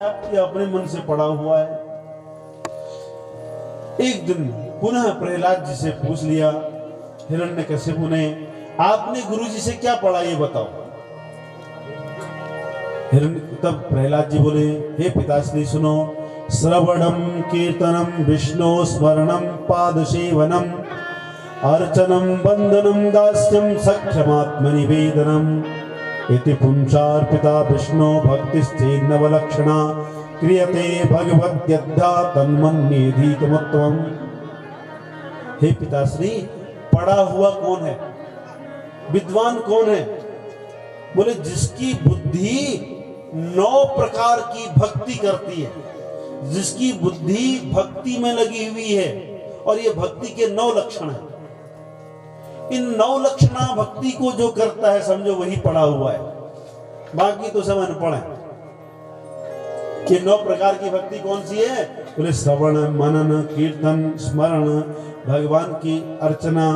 ये अपने मन से पड़ा हुआ है। एक दिन पुनः प्रहलाद जी से पूछ लिया हिरण्यकशिपु ने, आपने गुरु जी से क्या पढ़ा ये बताओ। तब प्रहलाद जी बोले, हे पिताश्री सुनो, श्रवणम कीर्तनम विष्णु स्मरणम पाद सेवनम अर्चनम वंदनम दास्यम सख्यमात्म निवेदनम इति पुंसार्पिता विष्णु भक्तिश्चेन्नवलक्षणा क्रियते भगवद्यद्धा तन्मन्येधीतमत्वम्। हे पिताश्री, पढ़ा हुआ कौन है, विद्वान कौन है? बोले जिसकी बुद्धि 9 प्रकार की भक्ति करती है, जिसकी बुद्धि भक्ति में लगी हुई है, और ये भक्ति के 9 लक्षण हैं। इन 9 लक्षणा भक्ति को जो करता है समझो वही पढ़ा हुआ है, बाकी तो सब अनपढ़ है। कि 9 प्रकार की भक्ति कौन सी है? बोले श्रवण, मनन, कीर्तन, स्मरण, भगवान की अर्चना,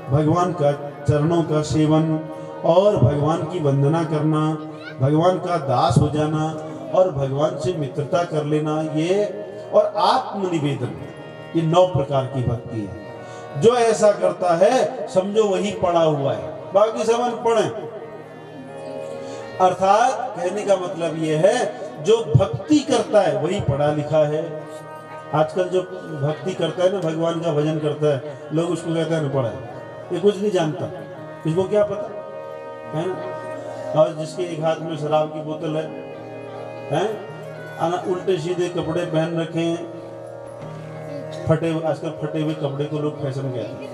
भगवान का चरणों का सेवन, और भगवान की वंदना करना, भगवान का दास हो जाना, और भगवान से मित्रता कर लेना, ये और आत्मनिवेदन, ये 9 प्रकार की भक्ति है। जो ऐसा करता है समझो वही पढ़ा हुआ है, बाकी सब अनपढ़ है। अर्थात कहने का मतलब यह है जो भक्ति करता है वही पढ़ा लिखा है। आजकल जो भक्ति करता है ना, भगवान का भजन करता है, लोग उसको कहते हैं अनपढ़ है, ये कुछ नहीं जानता, इसको क्या पता है ना। और जिसके एक हाथ में शराब की बोतल है, उल्टे सीधे कपड़े पहन रखे हैं, आजकल फटे हुए कपड़े को लोग फैशन कहते हैं।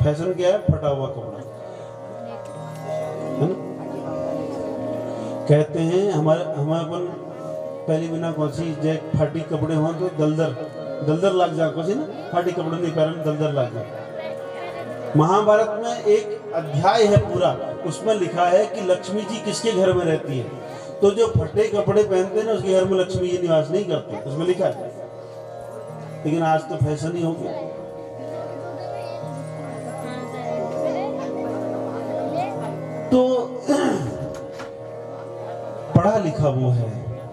फैशन क्या है? फटा हुआ कपड़ा है ना? कहते हैं हमारे अपन पहली बिना कौन सी जय फाटी कपड़े हो तो दलदर लग जा, कौन सी ना फाटी कपड़े नहीं पहन दलदर लग जा। महाभारत में एक अध्याय है पूरा, उसमें लिखा है कि लक्ष्मी जी किसके घर में रहती है, तो जो फटे कपड़े पहनते हैं ना उसके घर में लक्ष्मी जी निवास नहीं करते, उसमें लिखा है। लेकिन आज तो फैशन ही हो गया। तो पढ़ा लिखा वो है,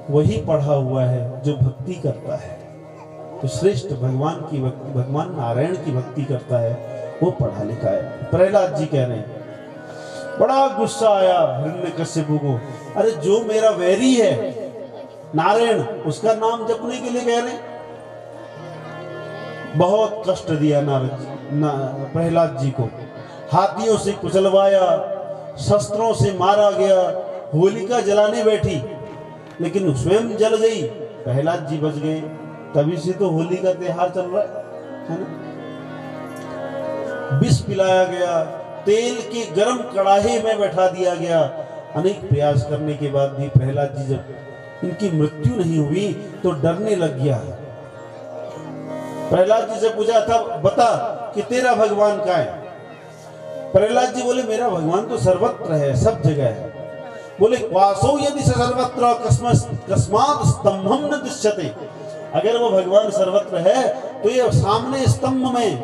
वही पढ़ा हुआ है जो भक्ति करता है। तो श्रेष्ठ भगवान की भक्ति, भगवान नारायण की भक्ति करता है, वो पढ़ा लिखा है। प्रहलाद जी कह रहे हैं, बड़ा गुस्सा आया हिरण्यकशिपु को, अरे जो मेरा वैरी है नारायण, उसका नाम जपने के लिए कह रहे हैं। बहुत कष्ट दिया प्रहलाद जी को, हाथियों से कुचलवाया, शस्त्रों से मारा गया, होलिका जलाने बैठी लेकिन स्वयं जल गई, प्रहलाद जी बच गए। तभी से तो होली का त्योहार चल रहा है ना। विष पिलाया गया, तेल के गरम कड़ाहे में बैठा दिया गया। अनेक प्रयास करने के बाद भी प्रहलाद जी जब इनकी मृत्यु नहीं हुई तो डरने लग गया। प्रहलाद जी से पूछा था, बता कि तेरा भगवान कहाँ है? प्रहलाद जी बोले, मेरा भगवान तो सर्वत्र है, सब जगह है। बोले, क्वासो यदि सर्वत्र कस्मात् स्तंभम न दृश्यते। अगर वो भगवान सर्वत्र है तो ये सामने स्तंभ में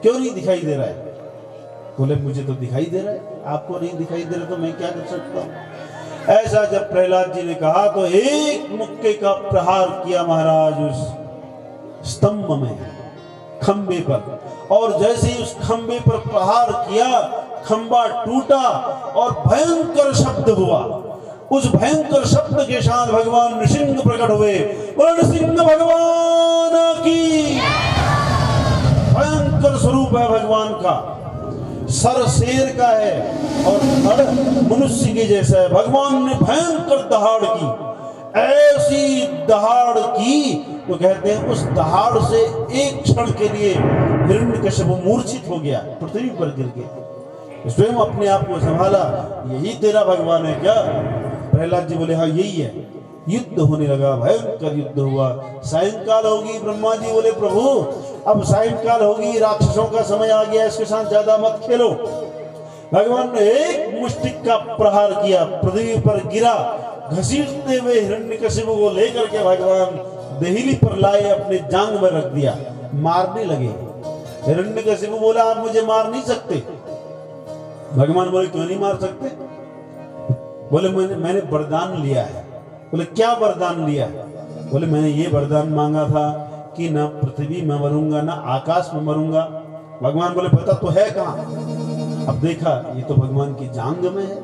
क्यों नहीं दिखाई दे रहा है? बोले, मुझे तो दिखाई दे रहा है, आपको नहीं दिखाई दे रहा तो मैं क्या कर सकता हूं? ऐसा जब प्रहलाद जी ने कहा तो एक मुक्के का प्रहार किया महाराज उस स्तंभ में, खंबे पर, और जैसे ही उस खंबे पर प्रहार किया, खंबा टूटा और भयंकर शब्द हुआ। उस भयंकर शब्द के साथ भगवान नृसिंह प्रकट हुए। नृसिंह भगवान की भयंकर स्वरूप है भगवान का, सर शेर का है और धड़ मनुष्य के जैसा है। भगवान ने भयंकर दहाड़ की, ऐसी दहाड़ की तो कहते हैं उस दहाड़ से एक क्षण के लिए हिरण्यकशिपु मूर्छित हो गया, पृथ्वी पर गिर गया। स्वयं अपने आप को संभाला, यही तेरा भगवान है क्या? प्रहलाद जी बोले, हाँ यही है। युद्ध होने लगा, भयंकर युद्ध हुआ। सायंकाल होगी, ब्रह्मा जी बोले, प्रभु अब सायंकाल होगी, राक्षसों का समय आ गया, इसके साथ ज्यादा मत खेलो। भगवान ने एक मुष्टिक का प्रहार किया, पृथ्वी पर गिरा। घसीटते हुए हिरण्यकशिपु को लेकर के भगवान देहली पर लाए, अपने जांग में रख दिया, मारने लगे। हिरण्यकशिपु बोला, आप मुझे मार नहीं सकते। भगवान बोले, क्यों नहीं मार सकते? बोले, मैंने वरदान लिया है, बोले क्या वरदान लिया? बोले मैंने ये वरदान मांगा था कि न पृथ्वी में मरूंगा न आकाश में मरूंगा। भगवान बोले बता तो है कहाँ? अब देखा ये तो भगवान की जांग में है,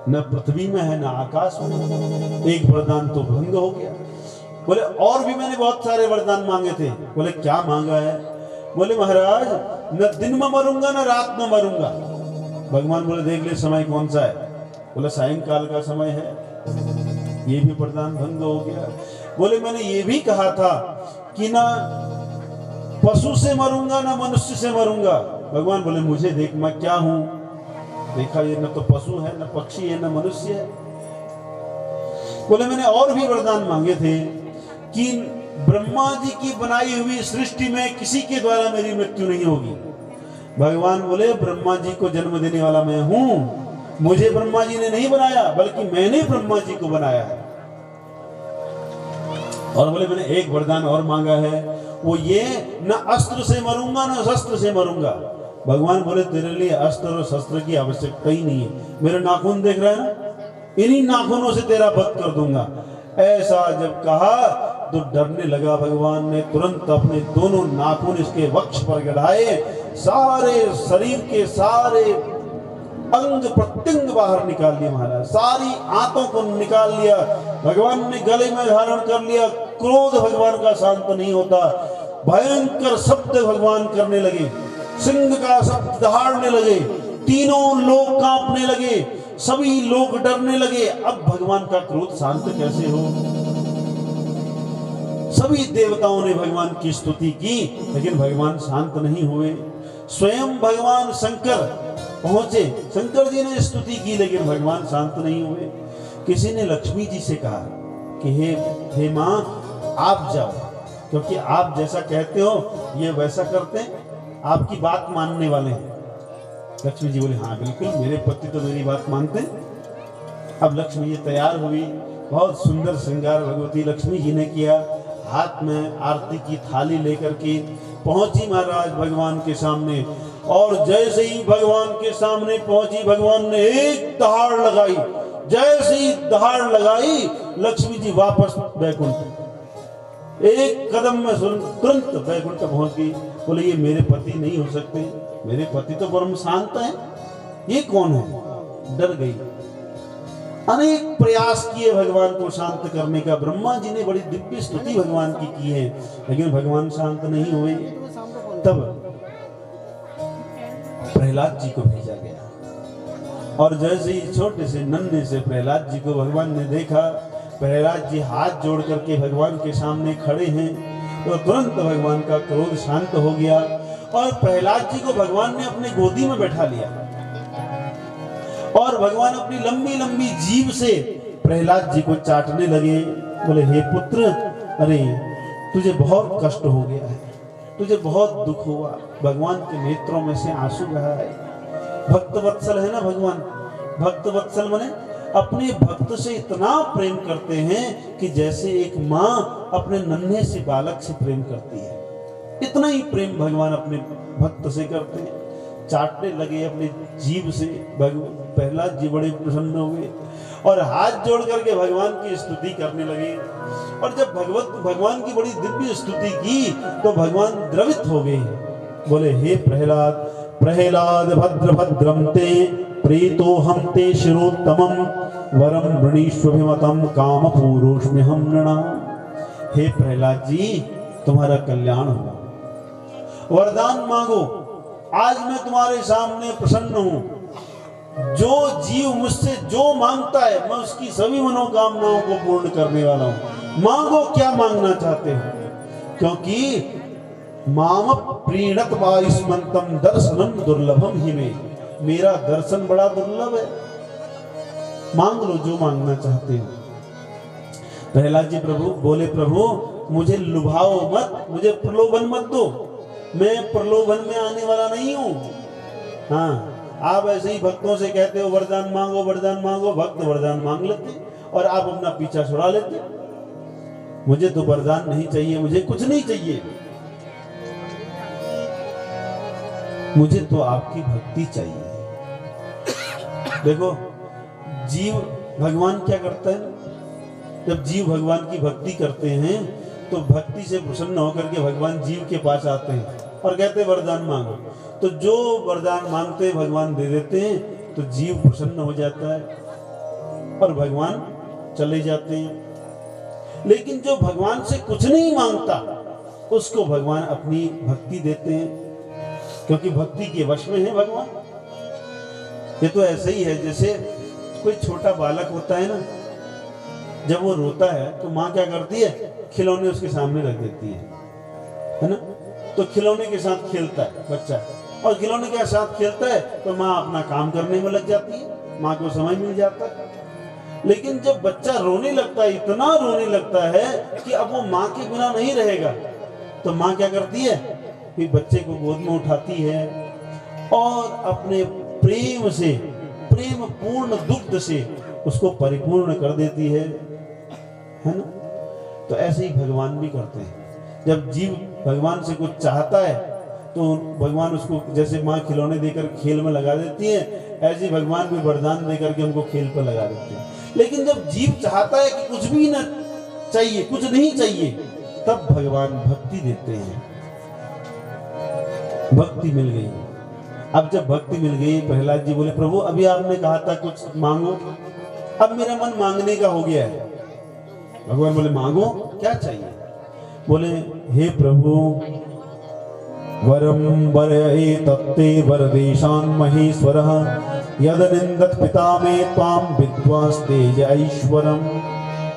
न पृथ्वी में है न आकाश में। एक वरदान तो भंग हो गया। बोले और भी मैंने बहुत सारे वरदान मांगे थे। बोले क्या मांगा है? बोले महाराज न दिन में मरूंगा न रात में मरूंगा। भगवान बोले देख ले समय कौन सा है? बोले सायंकाल का समय है। ये भी वरदान भंग हो गया। बोले मैंने ये भी कहा था कि ना पशु से मरूंगा ना मनुष्य से मरूंगा। भगवान बोले मुझे देख मैं क्या हूं? देखा ये न तो पशु है न पक्षी है न मनुष्य है। बोले मैंने और भी वरदान मांगे थे कि ब्रह्मा जी की बनाई हुई सृष्टि में किसी के द्वारा मेरी मृत्यु नहीं होगी। भगवान बोले ब्रह्मा जी को जन्म देने वाला मैं हूं। मुझे ब्रह्मा जी ने नहीं बनाया बल्कि मैंने ब्रह्मा जी को बनाया है। और बोले मैंने एक वरदान और मांगा है, वो ये न अस्त्र से मरूंगा न शस्त्र से मरूंगा। भगवान बोले तेरे लिए अस्त्र और शस्त्र की आवश्यकता ही नहीं है। मेरे नाखून देख रहे हैं ना, इन्हीं नाखूनों से तेरा वध कर दूंगा। ऐसा जब कहा तो डरने लगा। भगवान ने तुरंत अपने दोनों नाखून इसके वक्ष पर गड़ाए, सारे शरीर के सारे अंग प्रत्यंग बाहर निकाल लिया महाराज, सारी आंतों को निकाल लिया। भगवान ने गले में धारण कर लिया। क्रोध भगवान का शांत नहीं होता। भयंकर शब्द भगवान करने लगे, सिंह का शब्द दहाड़ने लगे, तीनों लोग कांपने लगे, सभी लोग डरने लगे। अब भगवान का क्रोध शांत कैसे हो? सभी देवताओं ने भगवान की स्तुति की लेकिन भगवान शांत नहीं हुए। स्वयं भगवान शंकर पहुंचे, शंकर जी ने स्तुति की लेकिन भगवान शांत नहीं हुए। किसी ने लक्ष्मी जी से कहा कि हे मां आप जाओ, क्योंकि आप जैसा कहते हो ये वैसा करते हैं, आपकी बात मानने वाले हैं। लक्ष्मी जी बोले हाँ बिल्कुल, मेरे पति तो मेरी बात मानते हैं। अब लक्ष्मी जी तैयार हुई, बहुत सुंदर श्रृंगार भगवती लक्ष्मी जी ने किया। हाथ में आरती की थाली लेकर के पहुंची महाराज भगवान के सामने। और जैसे ही भगवान के सामने पहुंची, भगवान ने एक दहाड़ लगाई। जैसे ही दहाड़ लगाई लक्ष्मी जी वापस बैकुंठ, एक कदम में तुरंत बैकुंठ पहुंच गई। बोले ये मेरे पति नहीं हो सकते, मेरे पति तो परम शांत हैं, ये कौन है? डर गई। अनेक प्रयास किए भगवान को शांत करने का। ब्रह्मा जी ने बड़ी दिव्य स्तुति भगवान की है लेकिन भगवान शांत नहीं हुए। तब प्रहलाद जी को भेजा गया और जैसे ही छोटे से नन्हे से प्रहलाद जी को भगवान ने देखा, प्रहलाद जी हाथ जोड़ करके भगवान के सामने खड़े हैं, तो तुरंत भगवान का क्रोध शांत हो गया और प्रहलाद जी को भगवान ने अपनी गोदी में बैठा लिया और भगवान अपनी लंबी लंबी जीभ से प्रहलाद जी को चाटने लगे। बोले हे पुत्र, अरे तुझे बहुत कष्ट हो गया है, तुझे बहुत दुख हुआ। भगवान के नेत्रों में से आंसू बहा है। भक्त वत्सल है ना भगवान। भक्त वत्सल माने अपने भक्त से इतना प्रेम करते हैं कि जैसे एक माँ अपने नन्हे से बालक से प्रेम करती है, इतना ही प्रेम भगवान अपने भक्त से करते हैं। चाटने लगे अपने जीभ से। प्रहलाद जी बड़े प्रसन्न हुए और हाथ जोड़ करके भगवान की स्तुति करने लगे। और जब भगवान की बड़ी दिव्य स्तुति की तो भगवान द्रवित हो गए। बोले हे प्रहलाद, प्रहलाद भद्र भद्रम ते प्रीतो हम ते शिरोत्तमम वरम वृणीष्वभिमतम काम पूरुषम्यहम नृणाम। हे प्रहलाद जी, तुम्हारा कल्याण हो, वरदान मांगो। आज मैं तुम्हारे सामने प्रसन्न हूं। जो जीव मुझसे जो मांगता है मैं उसकी सभी मनोकामनाओं को पूर्ण करने वाला हूं। मांगो क्या मांगना चाहते हो, क्योंकि माम प्रीणत वायुष्मंतम दर्शनम दुर्लभम ही में, मेरा दर्शन बड़ा दुर्लभ है। मांग लो जो मांगना चाहते हो। प्रहलाद जी बोले प्रभु मुझे लुभाओ मत, मुझे प्रलोभन मत दो, मैं प्रलोभन में आने वाला नहीं हूं। हाँ, आप ऐसे ही भक्तों से कहते हो वरदान मांगो वरदान मांगो, भक्त वरदान मांग लेते और आप अपना पीछा छुड़ा लेते। मुझे तो वरदान नहीं चाहिए, मुझे कुछ नहीं चाहिए, मुझे तो आपकी भक्ति चाहिए। देखो जीव भगवान क्या करता है, जब जीव भगवान की भक्ति करते हैं तो भक्ति से प्रसन्न होकर के भगवान जीव के पास आते हैं और कहते हैं वरदान मांगो। तो जो वरदान मांगते हैं भगवान दे देते हैं, तो जीव प्रसन्न हो जाता है और भगवान चले जाते हैं। लेकिन जो भगवान से कुछ नहीं मांगता उसको भगवान अपनी भक्ति देते हैं, क्योंकि भक्ति के वश में है भगवान। ये तो ऐसे ही है जैसे कोई छोटा बालक होता है ना, जब वो रोता है तो माँ क्या करती है, खिलौने उसके सामने रख देती है ना। तो खिलौने के साथ खेलता है बच्चा, और खिलौने के साथ खेलता है तो माँ अपना काम करने में लग जाती है, माँ को समय मिल जाता है। लेकिन जब बच्चा रोने लगता है, इतना रोने लगता है कि अब वो माँ के बिना नहीं रहेगा, तो माँ क्या करती है, फिर बच्चे को गोद में उठाती है और अपने प्रेम से, प्रेम पूर्ण दुग्ध से उसको परिपूर्ण कर देती है ना। तो ऐसे ही भगवान भी करते हैं। जब जीव भगवान से कुछ चाहता है तो भगवान उसको, जैसे माँ खिलौने देकर खेल में लगा देती है, ऐसे भगवान भी वरदान देकर के उनको खेल पर लगा देते हैं। लेकिन जब जीव चाहता है कि कुछ भी न चाहिए, कुछ नहीं चाहिए, तब भगवान भक्ति देते हैं। भक्ति मिल गई। अब जब भक्ति मिल गई, प्रहलाद जी बोले प्रभु अभी आपने कहा था कुछ मांगो, अब मेरा मन मांगने का हो गया है। भगवान बोले मांगो, क्या चाहिए? बोले हे प्रभु वरम वरये तत्ते वरदेशान महेश्वरः यद निंदत पिता में त्वाम विद्वांस्तेज ऐश्वरम।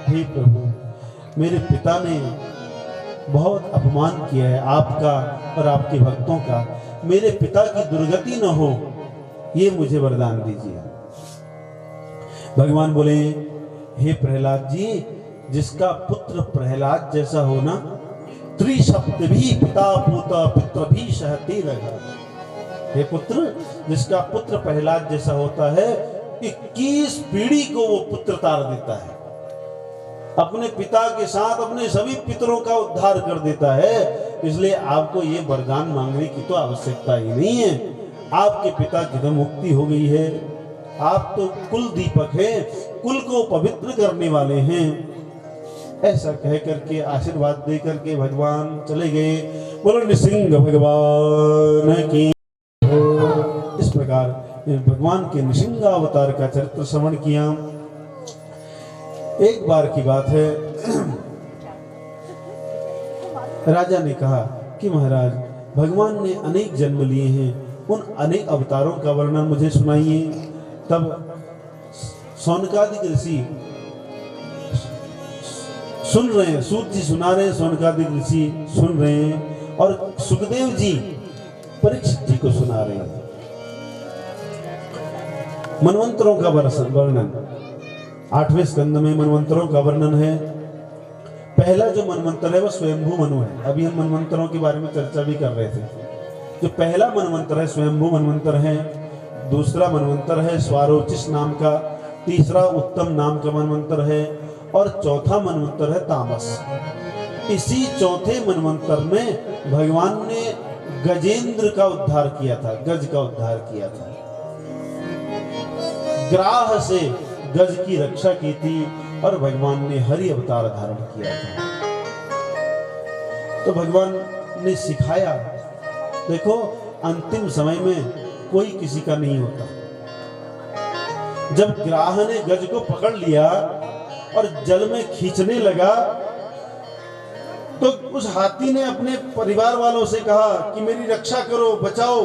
हे प्रभु, मेरे पिता ने बहुत अपमान किया है आपका और आपके भक्तों का, मेरे पिता की दुर्गति न हो, ये मुझे वरदान दीजिए। भगवान बोले हे प्रहलाद जी, जिसका पुत्र प्रहलाद जैसा हो ना, त्रिशब्द भी पिता पुत्र पितृ भी सहते रहे। हे पुत्र, जिसका पुत्र प्रहलाद जैसा होता है, 21 पीढ़ी को वो पुत्र तार देता है, अपने पिता के साथ अपने सभी पितरों का उद्धार कर देता है। इसलिए आपको ये वरदान मांगने की तो आवश्यकता ही नहीं है, आपके पिता की तो मुक्ति हो गई है। आप तो कुल दीपक हैं, कुल को पवित्र करने वाले हैं। ऐसा कह करके आशीर्वाद दे करके भगवान चले गए। बोलो नृसिंह भगवान की। इस प्रकार भगवान के नृसिंह अवतार का चरित्र श्रवण किया। एक बार की बात है, राजा ने कहा कि महाराज भगवान ने अनेक जन्म लिए हैं, उन अनेक अवतारों का वर्णन मुझे सुनाइए। तब शौनकादिक ऋषि सुन रहे हैं, सूत जी सुना रहे हैं, शौनकादिक ऋषि सुन रहे हैं, और सुखदेव जी परीक्षित जी को सुना रहे हैं। मनवंतरों का वर्णन 8वें स्कंद में मनवंतरों का वर्णन है। पहला जो मनवंतर है वो स्वयंभू मनु है। अभी हम मनवंतरों के बारे में चर्चा भी कर रहे थे। जो पहला मनवंतर है स्वयंभू मनवंतर है, दूसरा मनवंतर है स्वारोचिष नाम का, तीसरा उत्तम नाम का मनवंतर है, और चौथा मनवंतर है तामस। इसी चौथे मनवंतर में भगवान ने गजेंद्र का उद्धार किया था, गज का उद्धार किया था, ग्राह से गज की रक्षा की थी, और भगवान ने हरि अवतार धारण किया था। तो भगवान ने सिखाया, देखो अंतिम समय में कोई किसी का नहीं होता। जब ग्राह ने गज को पकड़ लिया और जल में खींचने लगा, तो उस हाथी ने अपने परिवार वालों से कहा कि मेरी रक्षा करो, बचाओ,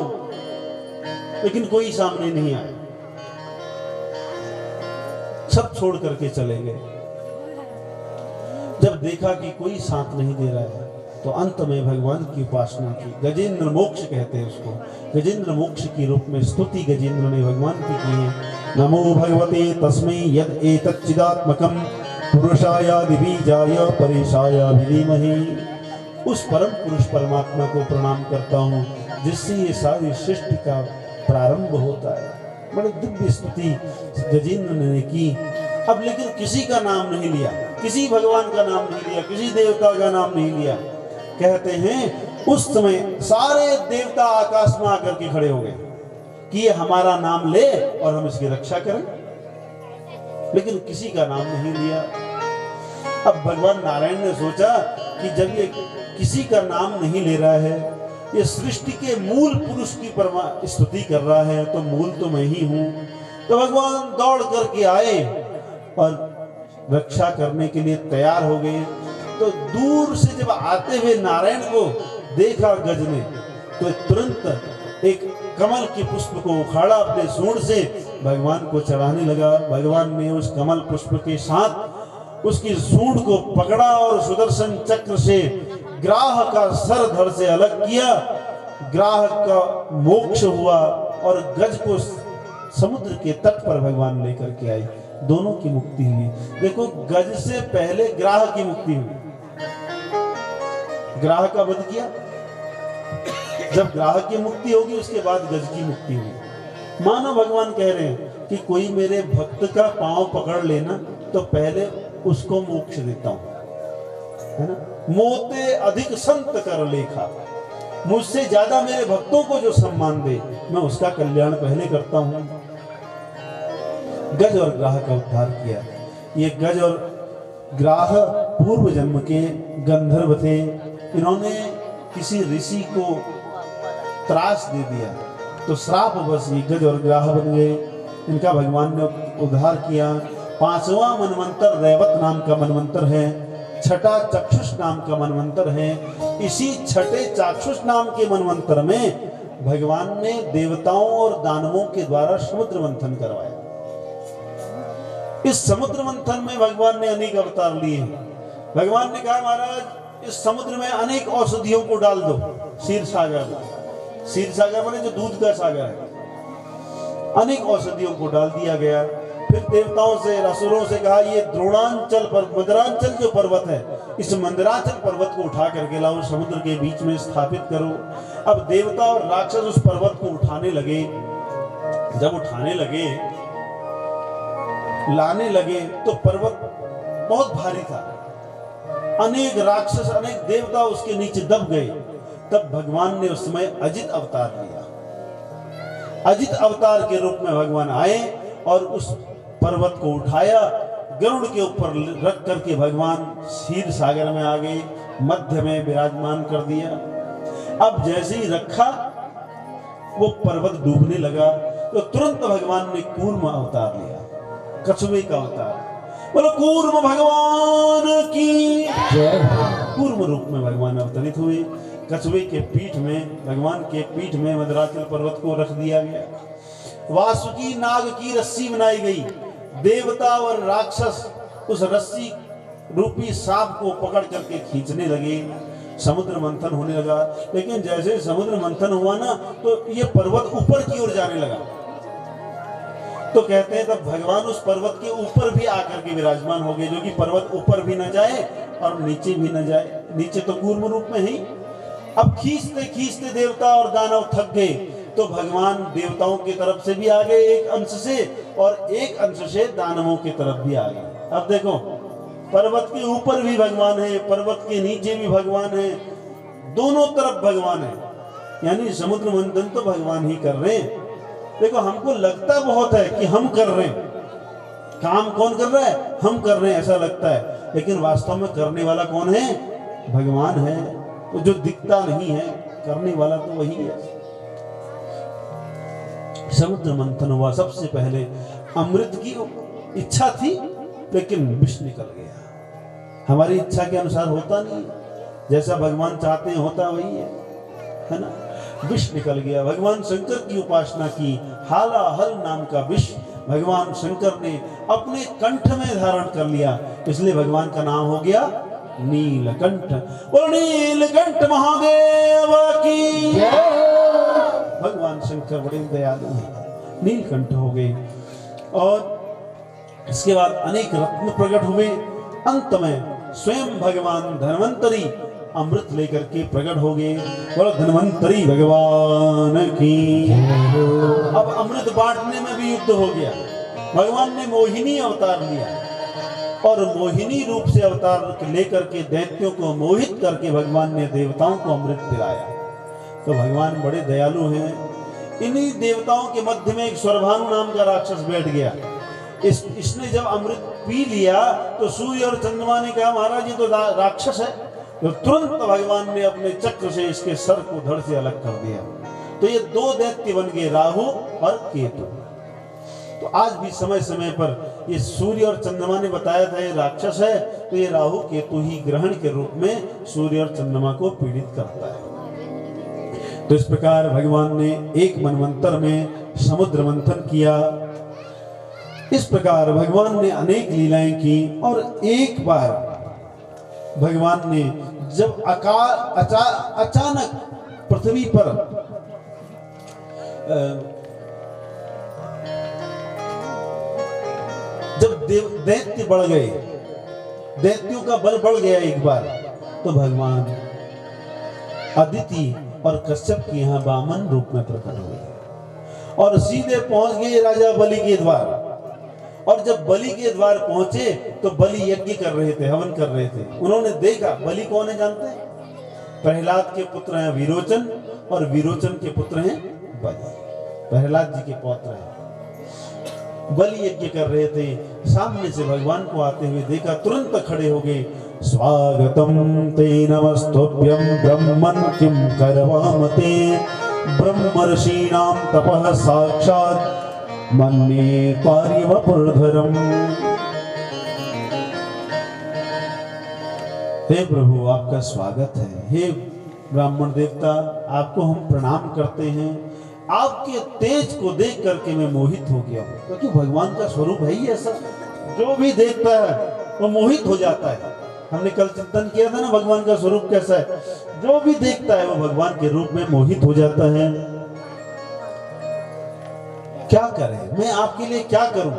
लेकिन कोई सामने नहीं आया, सब छोड़ करके चले गए। जब देखा कि कोई साथ नहीं दे रहा है, तो अंत में भगवान की उपासना की। गजेंद्र मोक्ष कहते हैं उसको, गजेंद्र मोक्ष की रूप में स्तुति गजेंद्र ने भगवान की है। नमो भगवते तस्मै यद एतच्चिदात्मकं पुरुषाय बीजाय परेशाय धीमहि। उस परम पुरुष परमात्मा को प्रणाम करता हूँ जिससे ये सारी सृष्टि का प्रारंभ होता है। बड़ी दिव्य स्तुति गजेंद्र ने की। अब लेकिन किसी का नाम नहीं लिया, किसी भगवान का नाम नहीं लिया, किसी देवता का नाम नहीं लिया। कहते हैं उस समय सारे देवता आकाश में आकर के खड़े हो गए कि ये हमारा नाम ले और हम इसकी रक्षा करें, लेकिन किसी का नाम नहीं लिया। अब भगवान नारायण ने सोचा कि जब ये किसी का नाम नहीं ले रहा है, ये सृष्टि के मूल पुरुष की स्तुति कर रहा है, तो मूल तो मैं ही हूं। तो भगवान दौड़ करके आए और रक्षा करने के लिए तैयार हो गए। तो दूर से जब आते हुए नारायण को देखा गज ने, तो तुरंत एक कमल के पुष्प को उखाड़ा, अपने सूंड से भगवान को चढ़ाने लगा। भगवान ने उस कमल पुष्प के साथ उसकी सूंड को पकड़ा और सुदर्शन चक्र से ग्राह का सर धड़ से अलग किया। ग्राह का मोक्ष हुआ और गज को समुद्र के तट पर भगवान लेकर के आए। दोनों की मुक्ति हुई। देखो, गज से पहले ग्राह की मुक्ति हुई, ग्राह का वध किया, जब ग्राह की मुक्ति होगी उसके बाद गज की मुक्ति हुई। मानो भगवान कह रहे हैं कि कोई मेरे भक्त का पांव पकड़ लेना तो पहले उसको मोक्ष देता हूं, है ना। मोते अधिक संत कर लेखा, मुझसे ज्यादा मेरे भक्तों को जो सम्मान दे मैं उसका कल्याण पहले करता हूं। गज और ग्राह का उद्धार किया। ये गज और ग्राह पूर्व जन्म के गंधर्व थे। इन्होंने किसी ऋषि को त्रास दे दिया तो श्राप बस ये गज और ग्राह बन गए। इनका भगवान ने उद्धार किया। 5वां मनवंतर रैवत नाम का मनवंतर है, छठा चक्षुष नाम का मनवंतर है। इसी छठे चाक्षुष नाम के मनवंतर में भगवान ने देवताओं और दानवों के द्वारा समुद्र मंथन करवाया। इस समुद्र मंथन में भगवान ने अनेक अवतार लिए। भगवान ने कहा, महाराज इस समुद्र में अनेक औषधियों को डाल दो। क्षीर सागर, क्षीर सागर माने जो दूध का सागर है, अनेक औषधियों को डाल दिया गया। फिर देवताओं से, असुरों से कहा, ये द्रोणांचल पर मंदरांचल जो पर्वत है, इस मंदरांचल पर्वत को उठा करके लाओ, समुद्र के बीच में स्थापित करो। अब देवता और राक्षस उस पर्वत को उठाने लगे। जब उठाने लगे, लाने लगे, तो पर्वत बहुत भारी था। अनेक राक्षस, अनेक देवता उसके नीचे दब गए। तब भगवान ने उस समय अजित अवतार लिया। अजित अवतार के रूप में भगवान आए और उस पर्वत को उठाया, गरुड़ के ऊपर रख करके भगवान क्षीर सागर में आ गए, मध्य में विराजमान कर दिया। अब जैसे ही रखा, वो पर्वत डूबने लगा, तो तुरंत भगवान ने कूर्म अवतार लिया, कछुए का अवतार। बोलो कूर्म भगवान की जय। कूर्म रूप में भगवान अवतरित हुए। कछुए के पीठ में, भगवान के पीठ में मंदराचल पर्वत को रख दिया गया। वासुकी नाग की रस्सी बनाई गई। देवता और राक्षस उस रस्सी रूपी सांप को पकड़ करके खींचने लगे। समुद्र मंथन होने लगा। लेकिन जैसे समुद्र मंथन हुआ ना, तो ये पर्वत ऊपर की ओर जाने लगा। तो कहते हैं तब भगवान उस पर्वत के ऊपर भी आकर के विराजमान हो गए, जो कि पर्वत ऊपर भी न जाए और नीचे भी न जाए। नीचे तो कूर्म रूप में ही। अब खींचते खींचते देवता और दानव थक गए, तो भगवान देवताओं की तरफ से भी आ गए एक अंश से, और एक अंश से दानवों की तरफ भी आ गए। अब देखो, पर्वत के ऊपर भी भगवान है, पर्वत के नीचे भी भगवान है, दोनों तरफ भगवान है। यानी समुद्र मंथन तो भगवान ही कर रहे हैं। देखो, हमको लगता बहुत है कि हम कर रहे हैं, काम कौन कर रहा है, हम कर रहे हैं ऐसा लगता है, लेकिन वास्तव में करने वाला कौन है, भगवान है। तो जो दिखता नहीं है, करने वाला तो वही है। समुद्र मंथन हुआ। सबसे पहले अमृत की इच्छा थी, लेकिन विष निकल गया। हमारी इच्छा के अनुसार होता नहीं, जैसा भगवान चाहते हैं होता वही है ना। विष निकल गया। भगवान शंकर की उपासना की। हालाहल नाम का विष भगवान शंकर ने अपने कंठ में धारण कर लिया, इसलिए भगवान का नाम हो गया नीलकंठ। और नीलकंठ महादेव की जय। भगवान शंकर बड़े दयालु हैं, नीलकंठ हो गए। और इसके बाद अनेक रत्न प्रकट हुए। अंत में स्वयं भगवान धन्वंतरी अमृत लेकर के प्रकट हो गए। बोलो धन्वंतरी भगवान की। अब अमृत बांटने में भी युद्ध हो गया। भगवान ने मोहिनी अवतार लिया और मोहिनी रूप से अवतार लेकर के दैत्यों को मोहित करके भगवान ने देवताओं को अमृत पिलाया। तो भगवान बड़े दयालु हैं। इन्हीं देवताओं के मध्य में एक स्वरभानु नाम का राक्षस बैठ गया। इसने जब अमृत पी लिया तो सूर्य और चंद्रमा ने कहा महाराज ये तो राक्षस है, तो तुरंत भगवान ने अपने चक्र से इसके सर को धड़ से अलग कर दिया। तो ये दो दैत्य बन गए, राहु और केतु। तो आज भी समय समय पर ये सूर्य और चंद्रमा ने बताया था ये राक्षस है, तो ये राहु केतु ही ग्रहण के रूप में सूर्य और चंद्रमा को पीड़ित करता है। तो इस प्रकार भगवान ने एक मनवंतर में समुद्र मंथन किया। इस प्रकार भगवान ने अनेक लीलाएं की। और एक बार भगवान ने जब अचानक पृथ्वी पर जब दैत्य बढ़ गए, दैत्यों का बल बढ़ गया एक बार, तो भगवान अदिति और कश्यप के यहाँ वामन रूप में प्रकट हुए और सीधे पहुंच गए राजा बलि के द्वार। और जब बलि के द्वार पहुंचे तो बलि यज्ञ कर रहे थे, हवन कर रहे थे। उन्होंने देखा बलि कौन है जानते हैं? प्रहलाद के पुत्र हैं विरोचन, और विरोचन के पुत्र हैं बलि, प्रहलाद जी के पौत्र हैं। बलि यज्ञ कर रहे थे, सामने से भगवान को आते हुए देखा, तुरंत खड़े हो गए। स्वागतम ते नमस्तुभ्यं ब्रह्मन् किं करवामते, ब्रह्मर्षीणां तपः साक्षात् मन्ये पार्यवपुर्धरम्। हे प्रभु आपका स्वागत है, हे ब्राह्मण देवता आपको हम प्रणाम करते हैं। आपके तेज को देख करके मैं मोहित हो गया हूँ, क्योंकि भगवान का स्वरूप है ही ऐसा, जो भी देखता है वो मोहित हो जाता है। हमने कल चिंतन किया था ना भगवान का स्वरूप कैसा है, जो भी देखता है वो भगवान के रूप में मोहित हो जाता है। क्या करें, मैं आपके लिए क्या करूं?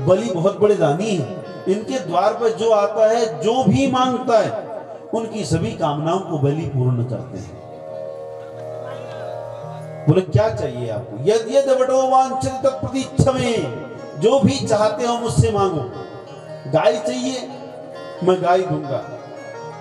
बलि बहुत बड़े दानी हैं, इनके द्वार पर जो आता है, जो भी मांगता है, उनकी सभी कामनाओं को बलि पूर्ण करते हैं। बोले क्या चाहिए आपको? यदि यदि वटो वांछित तत्प्रतीच्छमे, जो भी चाहते हो मुझसे मांगो। गाय चाहिए मैं गाय दूंगा,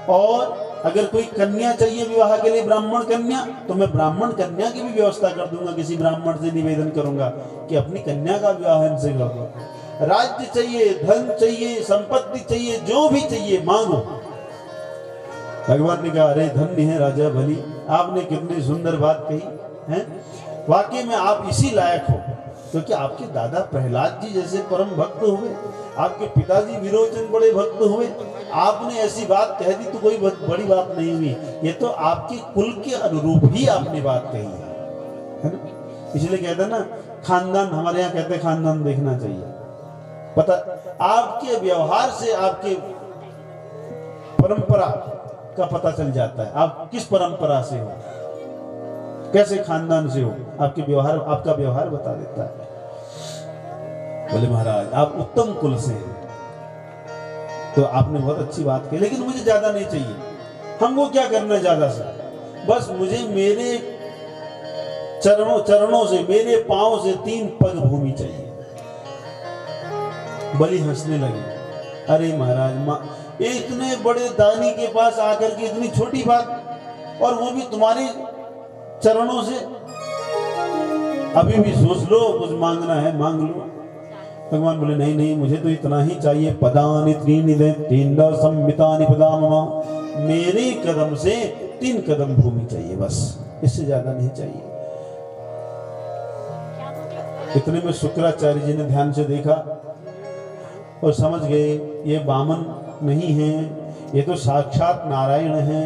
और अगर कोई कन्या चाहिए विवाह के लिए, ब्राह्मण कन्या, तो मैं ब्राह्मण कन्या की भी व्यवस्था कर दूंगा। किसी ब्राह्मण से निवेदन करूंगा कि अपनी कन्या का विवाह इनसे कर दो। राज्य चाहिए, धन चाहिए, संपत्ति चाहिए, जो भी चाहिए मांगो। भगवान ने कहा अरे धन्य है राजा बलि, आपने कितनी सुंदर बात कही है। वाकई में आप इसी लायक हो, क्योंकि आपके दादा प्रहलाद जी जैसे परम भक्त हुए, आपके पिताजी विरोचन बड़े भक्त हुए, आपने ऐसी बात कह दी तो कोई बड़ी बात नहीं हुई। ये तो आपके कुल के अनुरूप ही आपने बात कही है ना। इसलिए कहते हैं ना, खानदान, हमारे यहाँ कहते हैं खानदान देखना चाहिए। पता आपके व्यवहार से आपके परंपरा का पता चल जाता है, आप किस परंपरा से हो, कैसे खानदान से हो, आपके व्यवहार, आपका व्यवहार बता देता है। बोले महाराज आप उत्तम कुल से हैं, तो आपने बहुत अच्छी बात की, लेकिन मुझे ज्यादा नहीं चाहिए। हमको क्या करना ज्यादा से, बस मुझे मेरे चरणों से, मेरे पांव से 3 पग भूमि चाहिए। बलि हंसने लगे, अरे महाराज इतने बड़े दानी के पास आकर के इतनी छोटी बात, और वो भी तुम्हारे चरणों से, अभी भी सोच लो, कुछ मांगना है मांग लो। भगवान बोले नहीं नहीं, मुझे तो इतना ही चाहिए। पदानि त्रीणि देन संमितानि पदाममा, मेरे कदम से 3 कदम भूमि चाहिए, बस इससे ज्यादा नहीं चाहिए। इतने में शुक्राचार्य जी ने ध्यान से देखा और समझ गए ये वामन नहीं है, ये तो साक्षात नारायण है।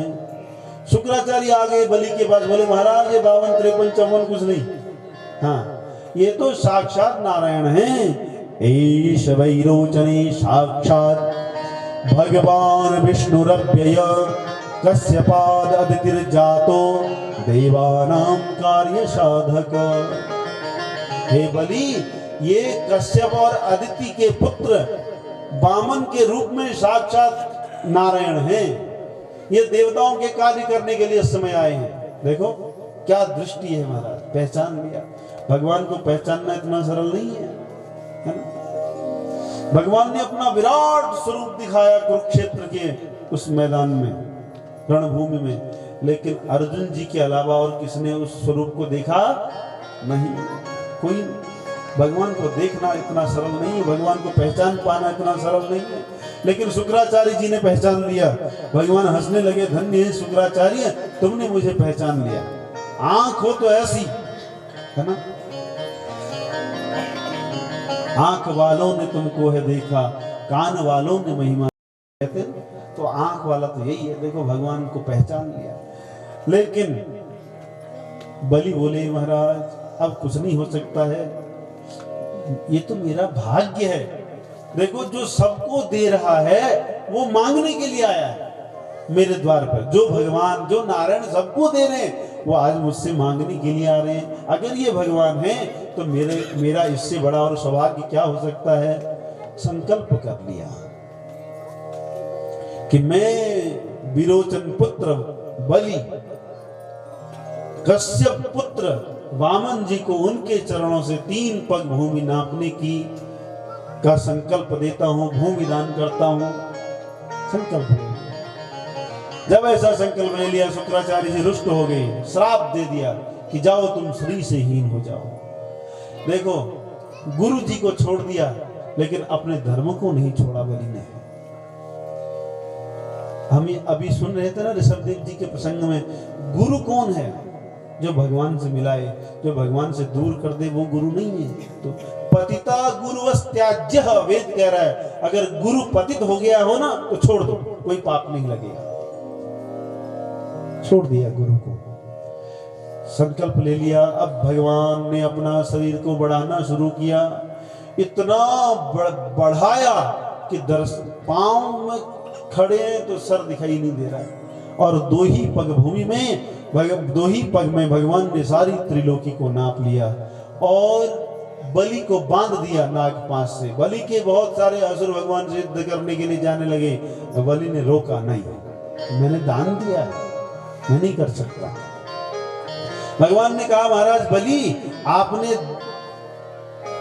शुक्राचार्य आ गए बलि के पास, बोले महाराज ये 52, 53, 54 कुछ नहीं, हाँ ये तो साक्षात नारायण है। ईश वैरोचने साक्षात भगवान विष्णुरव्यय, कश्यपाद अदितिर्जातो देवानां कार्य साधक। हे बलि, ये कश्यप और अदिति के पुत्र वामन के रूप में साक्षात नारायण हैं। ये देवताओं के कार्य करने के लिए इस समय आए हैं। देखो क्या दृष्टि है महाराज, पहचान लिया। भगवान को पहचानना इतना सरल नहीं है ना। भगवान ने अपना विराट स्वरूप दिखाया कुरुक्षेत्र के उस मैदान में, रणभूमि में, लेकिन अर्जुन जी के अलावा और किसने उस स्वरूप को देखा नहीं, कोई। भगवान को देखना इतना सरल नहीं है, भगवान को पहचान पाना इतना सरल नहीं है। लेकिन शुक्राचार्य जी ने पहचान लिया। भगवान हंसने लगे, धन्य है शुक्राचार्य, तुमने मुझे पहचान लिया। आंख हो तो ऐसी है ना, आंख वालों ने तुमको है देखा, कान वालों ने महिमा कहते, तो आंख वाला तो यही है, देखो भगवान को पहचान लिया। लेकिन बलि बोले महाराज अब कुछ नहीं हो सकता है, ये तो मेरा भाग्य है। देखो जो सबको दे रहा है वो मांगने के लिए आया है मेरे द्वार पर। जो भगवान, जो नारायण सबको दे रहे हैं, वो आज मुझसे मांगने के लिए आ रहे हैं। अगर ये भगवान है तो मेरा इससे बड़ा और सौभाग्य क्या हो सकता है। संकल्प कर लिया कि मैं विरोचन पुत्र बलि, कश्यप पुत्र वामन जी को उनके चरणों से 3 पग भूमि नापने की का संकल्प देता हूं, भूमि दान करता हूं। संकल्प ले लिया। जब ऐसा संकल्प ले लिया, शुक्राचार्य जी रुष्ट हो गए, श्राप दे दिया कि जाओ तुम श्री से हीन हो जाओ। देखो गुरु जी को छोड़ दिया, लेकिन अपने धर्म को नहीं छोड़ा बलि ने। हम अभी सुन रहे थे ना ऋषभदेव जी के प्रसंग में, गुरु कौन है? जो भगवान से मिलाए, जो भगवान से दूर कर दे, वो गुरु नहीं है। तो पतिता गुरुवस्त्याज्य, वेद कह रहा है अगर गुरु पतित हो गया हो ना तो छोड़ दो, कोई पाप नहीं लगेगा। छोड़ दिया गुरु को, संकल्प ले लिया। अब भगवान ने अपना शरीर को बढ़ाना शुरू किया, इतना बढ़ाया कि पांव में खड़े हैं तो सर दिखाई नहीं दे रहा है। और 2 ही पग भूमि में, 2 ही पग में भगवान ने सारी त्रिलोकी को नाप लिया और बलि को बांध दिया नागपाश से। बलि के बहुत सारे असुर भगवान से युद्ध करने के लिए जाने लगे, बलि ने रोका, नहीं मैंने दान दिया, मैं नहीं कर सकता। भगवान ने कहा महाराज बलि, आपने,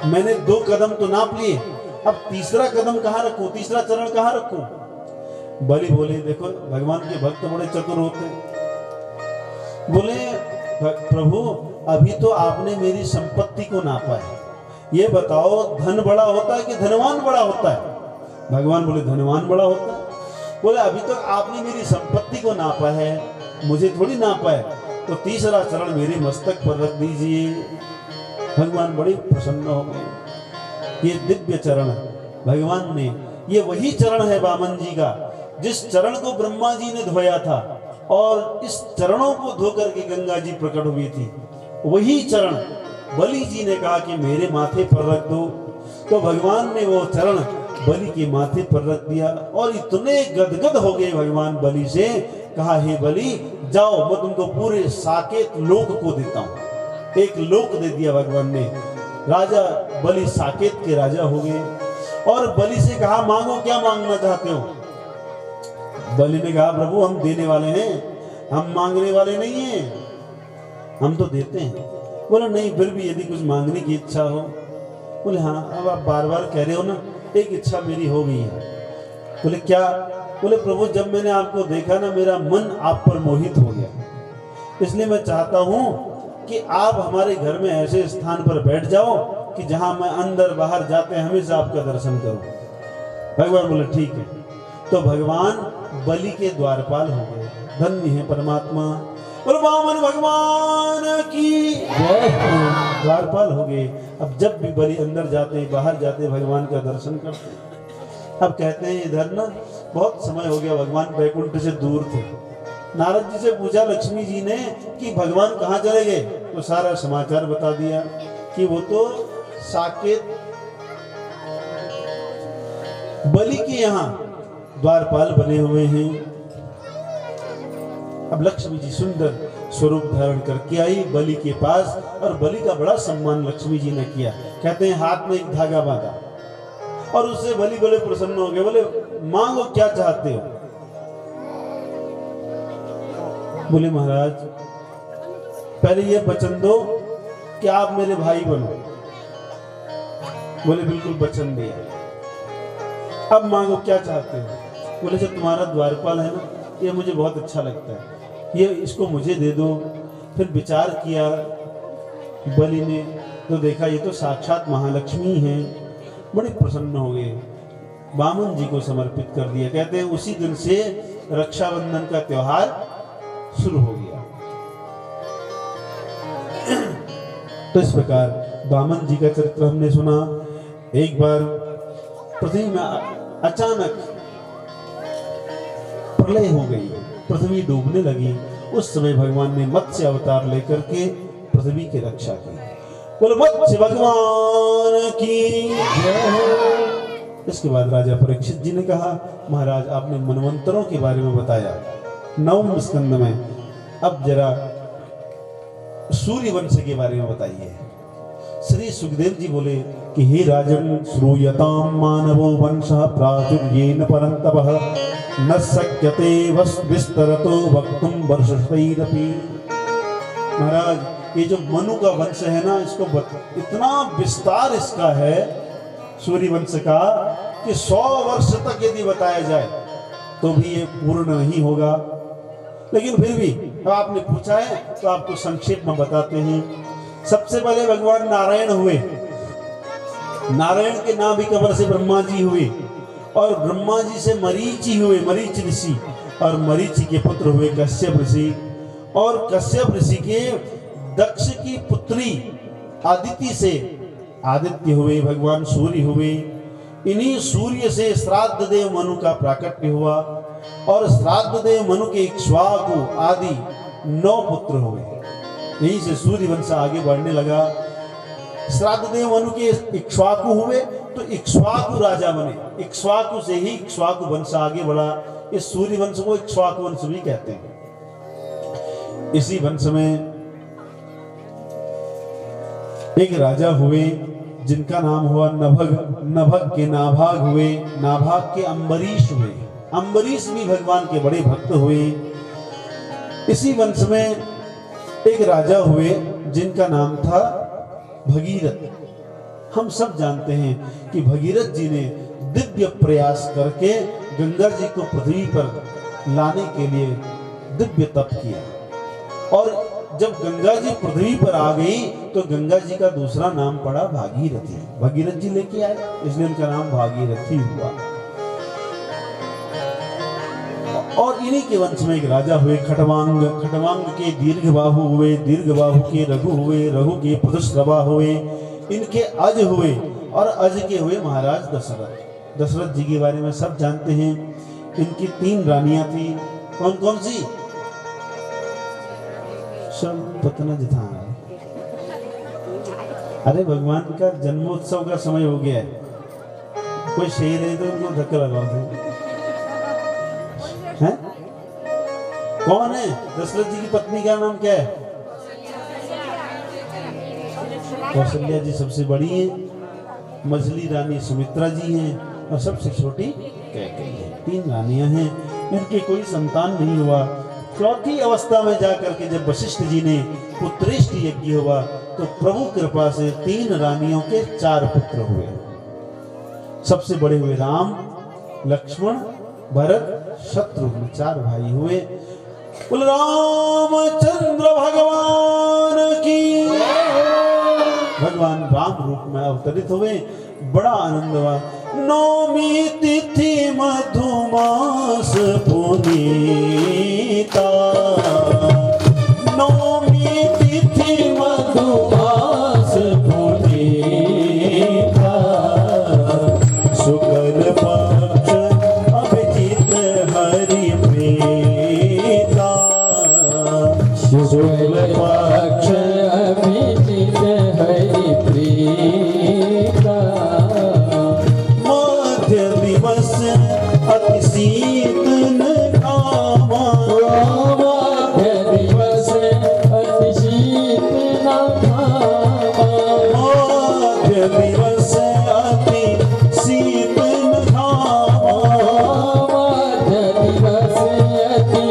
मैंने 2 कदम तो नाप लिए, अब तीसरा कदम कहां रखूं, तीसरा चरण कहां रखूं? बलि बोले देखो भगवान के भक्त बड़े चतुर होते हैं। बोले प्रभु अभी तो आपने मेरी संपत्ति को नापा है, ये बताओ धन बड़ा होता है कि धनवान बड़ा होता है? भगवान बोले धनवान बड़ा होता है। बोले अभी तक आपने मेरी संपत्ति को नापा है, मुझे थोड़ी नापा है, तो तीसरा चरण मेरे मस्तक पर रख दीजिए। भगवान बड़े प्रसन्न हो गए। ये दिव्य चरण भगवान ने, ये वही चरण है वामन जी का जिस चरण को ब्रह्मा जी ने धोया था, और इस चरणों को धोकर के गंगा जी प्रकट हुई थी। वही चरण बलि जी ने कहा कि मेरे माथे पर रख दो, तो भगवान ने वो चरण बलि के माथे पर रख दिया। और इतने गदगद हो गए भगवान बलि से, कहा हे बलि जाओ, मैं तुमको पूरे साकेत लोक को देता हूं। एक लोक दे दिया भगवान ने। राजा बलि साकेत के राजा हो गए। और बलि से कहा मांगो, क्या मांगना चाहते हो? बलि ने कहा प्रभु हम देने वाले हैं, हम मांगने वाले नहीं हैं, हम तो देते हैं। बोले नहीं, फिर भी यदि कुछ मांगने की इच्छा हो। बोले हाँ, अब आप बार बार कह रहे हो ना, एक इच्छा मेरी हो गई है। बोले क्या? बोले प्रभु जब मैंने आपको देखा ना, मेरा मन आप पर मोहित हो गया, इसलिए मैं चाहता हूं कि आप हमारे घर में ऐसे स्थान पर बैठ जाओ कि जहां मैं अंदर बाहर जाते हमेशा आपका दर्शन करूं। भगवान बोले ठीक है। तो भगवान बलि के द्वारपाल हो गए। धन्य है परमात्मा, और वामन भगवान की द्वारपाल हो गए। अब जब भी बलि अंदर जाते बाहर जाते भगवान का दर्शन करते। अब कहते हैं इधर ना बहुत समय हो गया, भगवान वैकुंठ से दूर थे। नारद जी से पूछा लक्ष्मी जी ने कि भगवान कहाँ चले गए, तो सारा समाचार बता दिया कि वो तो साकेत बलि के यहाँ द्वारपाल बने हुए हैं। अब लक्ष्मी जी सुंदर स्वरूप धारण करके आई बलि के पास, और बलि का बड़ा सम्मान लक्ष्मी जी ने किया। कहते हैं हाथ में एक धागा बांधा, और उससे बलि बड़े प्रसन्न हो गए। बोले मांगो, क्या चाहते हो? बोले महाराज पहले ये वचन दो कि आप मेरे भाई बनो। बोले बिल्कुल वचन दिया। अब मांगो, क्या चाहते हो? बोले जो तुम्हारा द्वारपाल है ना, ये मुझे बहुत अच्छा लगता है, ये इसको मुझे दे दो। फिर विचार किया बलि ने, तो देखा ये तो साक्षात महालक्ष्मी हैं। बड़े प्रसन्न हो गए, वामन जी को समर्पित कर दिया। कहते हैं उसी दिन से रक्षाबंधन का त्योहार शुरू हो गया। तो इस प्रकार वामन जी का चरित्र हमने सुना। एक बार पृथ्वी में अचानक प्रलय हो गई, पृथ्वी डूबने लगी। उस समय भगवान ने मत्स्य अवतार लेकर के पृथ्वी की रक्षा की। बोलो मत्स्य भगवान की जय। इसके बाद राजा परीक्षित जी ने कहा, महाराज आपने मनवंतरों के बारे में बताया 9वें स्कंद में, अब जरा सूर्य वंश के बारे में बताइए। श्री सुखदेव जी बोले कि हे राजन, श्रूयताम मानवो वंशः प्राचुर्येन परन्तपः न शक्यते विस्तरतो वक्तुम वर्षशतैरपि। महाराज ये जो मनु का वंश है ना, इसको इतना विस्तार इसका है सूर्य वंश का कि 100 वर्ष तक यदि बताया जाए तो भी ये पूर्ण नहीं होगा। लेकिन फिर भी आपने पूछा है तो आपको संक्षेप में बताते हैं। सबसे पहले भगवान नारायण हुए। नारायण के नाभि कमल से ब्रह्मा जी हुए और ब्रह्मा जी से मरीचि हुए, मरीच ऋषि, और मरीचि के पुत्र हुए कश्यप ऋषि, और कश्यप ऋषि के दक्ष की पुत्री आदिति से आदित्य हुए, भगवान सूर्य हुए। इन्हीं सूर्य से श्राद्ध देव मनु का प्राकट्य हुआ और श्राद्ध देव मनु के इक्ष्वाकु आदि 9 पुत्र हुए। यहीं से सूर्य वंश आगे बढ़ने लगा। श्राद्ध देव मनु के इक्ष्वाकु हुए तो इक्ष्वाकु राजा बने, इक्ष्वाकु से ही इक्ष्वाकु वंश आगे बढ़ा। इस सूर्य वंश को इक्ष्वाकु वंश भी कहते हैं। इसी वंश में एक राजा हुए जिनका नाम हुआ नभग। नभग के नाभाग हुए, नाभाग के अम्बरीश हुए। अम्बरीश भी भगवान के बड़े भक्त हुए। इसी वंश में एक राजा हुए जिनका नाम था भगीरथ। हम सब जानते हैं कि भगीरथ जी ने दिव्य प्रयास करके गंगा जी को पृथ्वी पर लाने के लिए दिव्य तप किया, और जब गंगा जी पृथ्वी पर आ गई तो गंगा जी का दूसरा नाम पड़ा भागीरथी। भगीरथ जी लेके आए, इसलिए उनका नाम भागीरथी हुआ। और इन्हीं के वंश में एक राजा हुए खटवांग। खटवांग के दीर्घबाहु हुए, दीर्घबाहु के रघु हुए, रघु के पुरुषरवा हुए, इनके अज हुए, और अज के हुए महाराज दशरथ। दशरथ जी के बारे में सब जानते हैं। इनकी 3 रानियां थी। कौन कौन सी? सब पतना जिता। अरे भगवान का जन्मोत्सव का समय हो गया है, कोई शेर है तो उनको धक्का लगा दो। हैं? कौन है? दशरथ जी की पत्नी का नाम क्या है? कौशल्या जी सबसे बड़ी है, मझली रानी सुमित्रा जी हैं, और सबसे छोटी कैकेयी है। 3 रानियां हैं। इनके कोई संतान नहीं हुआ। चौथी अवस्था में जाकर के जब वशिष्ठ जी ने पुत्रेष्ट यज्ञ हुआ तो प्रभु कृपा से 3 रानियों के 4 पुत्र हुए। सबसे बड़े हुए राम, लक्ष्मण, भरत, शत्रुघ्न, 4 भाई हुए। बोल रामचंद्र भगवान की। भगवान राम रूप में अवतरित हुए। बड़ा आनंद हुआ। 9वीं तिथि मधुमास पुनीता, 9वीं तिथि मधुमास पुनीता, शुक्ल पक्ष अभिजित हरि प्रीता, शुक्ल पक्ष अभिजित हरि प्रीता, मध्य दिवस अति शीतल कामा, मध्य दिवस अति शीतल कामा, मध्य दिवस अति शीतल कामा, मध्य दिवस अति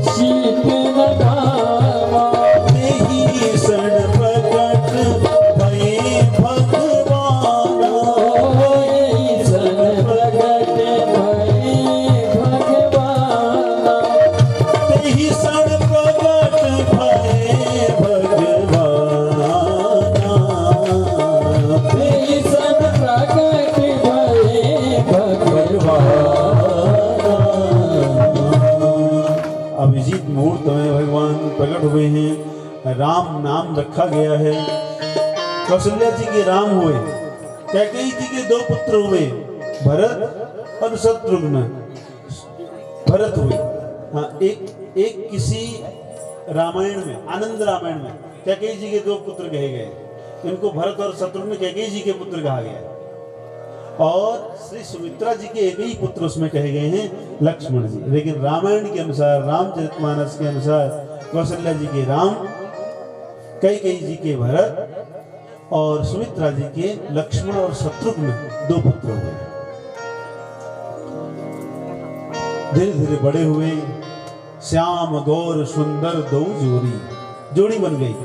शीतल कामा, तेहि एक मुहूर्त में भगवान प्रकट हुए हैं। राम नाम रखा गया है। कौशल्या जी के राम हुए, कैकेयी जी के 2 पुत्र हुए, भरत और शत्रुघ्न। भरत हुए, हाँ, एक किसी रामायण में, आनंद रामायण में कैकेयी जी के 2 पुत्र कहे गए। इनको भरत और शत्रुघ्न कैकेयी जी के पुत्र कहा गया। और श्री सुमित्रा जी के एक ही पुत्र उसमें कहे गए हैं, लक्ष्मण जी। लेकिन रामायण के अनुसार, रामचरितमानस के अनुसार कौशल्या जी के राम, कैकेयी जी के भरत और सुमित्रा जी के लक्ष्मण और शत्रुघ्न 2 पुत्र हुए। धीरे धीरे बड़े हुए। श्याम गौर सुंदर दो जोड़ी बन गई।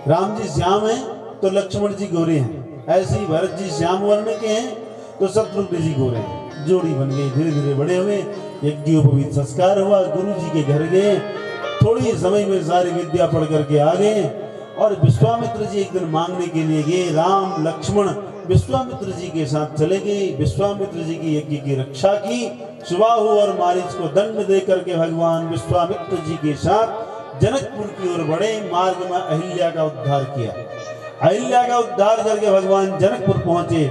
राम जी श्याम हैं तो लक्ष्मण जी गोरे हैं, ऐसे ही भरत जी श्याम वर्ण के हैं तो शत्रुघ्न जी गोरे हैं। जोड़ी बन गई। धीरे धीरे बड़े हुए। यज्ञोपवीत संस्कार हुआ। गुरु जी के घर गए। थोड़ी समय में सारी विद्या पढ़ करके आ गए। और विश्वामित्र जी एक दिन मांगने के लिए गए। राम लक्ष्मण विश्वामित्र जी के साथ चले गए। विश्वामित्र जी की यज्ञ की रक्षा की। सुबाहु और मारीच को दंड दे करके भगवान विश्वामित्र जी के साथ जनकपुर की ओर बढ़े। मार्ग में अहिल्या का उद्धार किया। अहिल्या का उद्धार करके भगवान जनकपुर पहुंचे।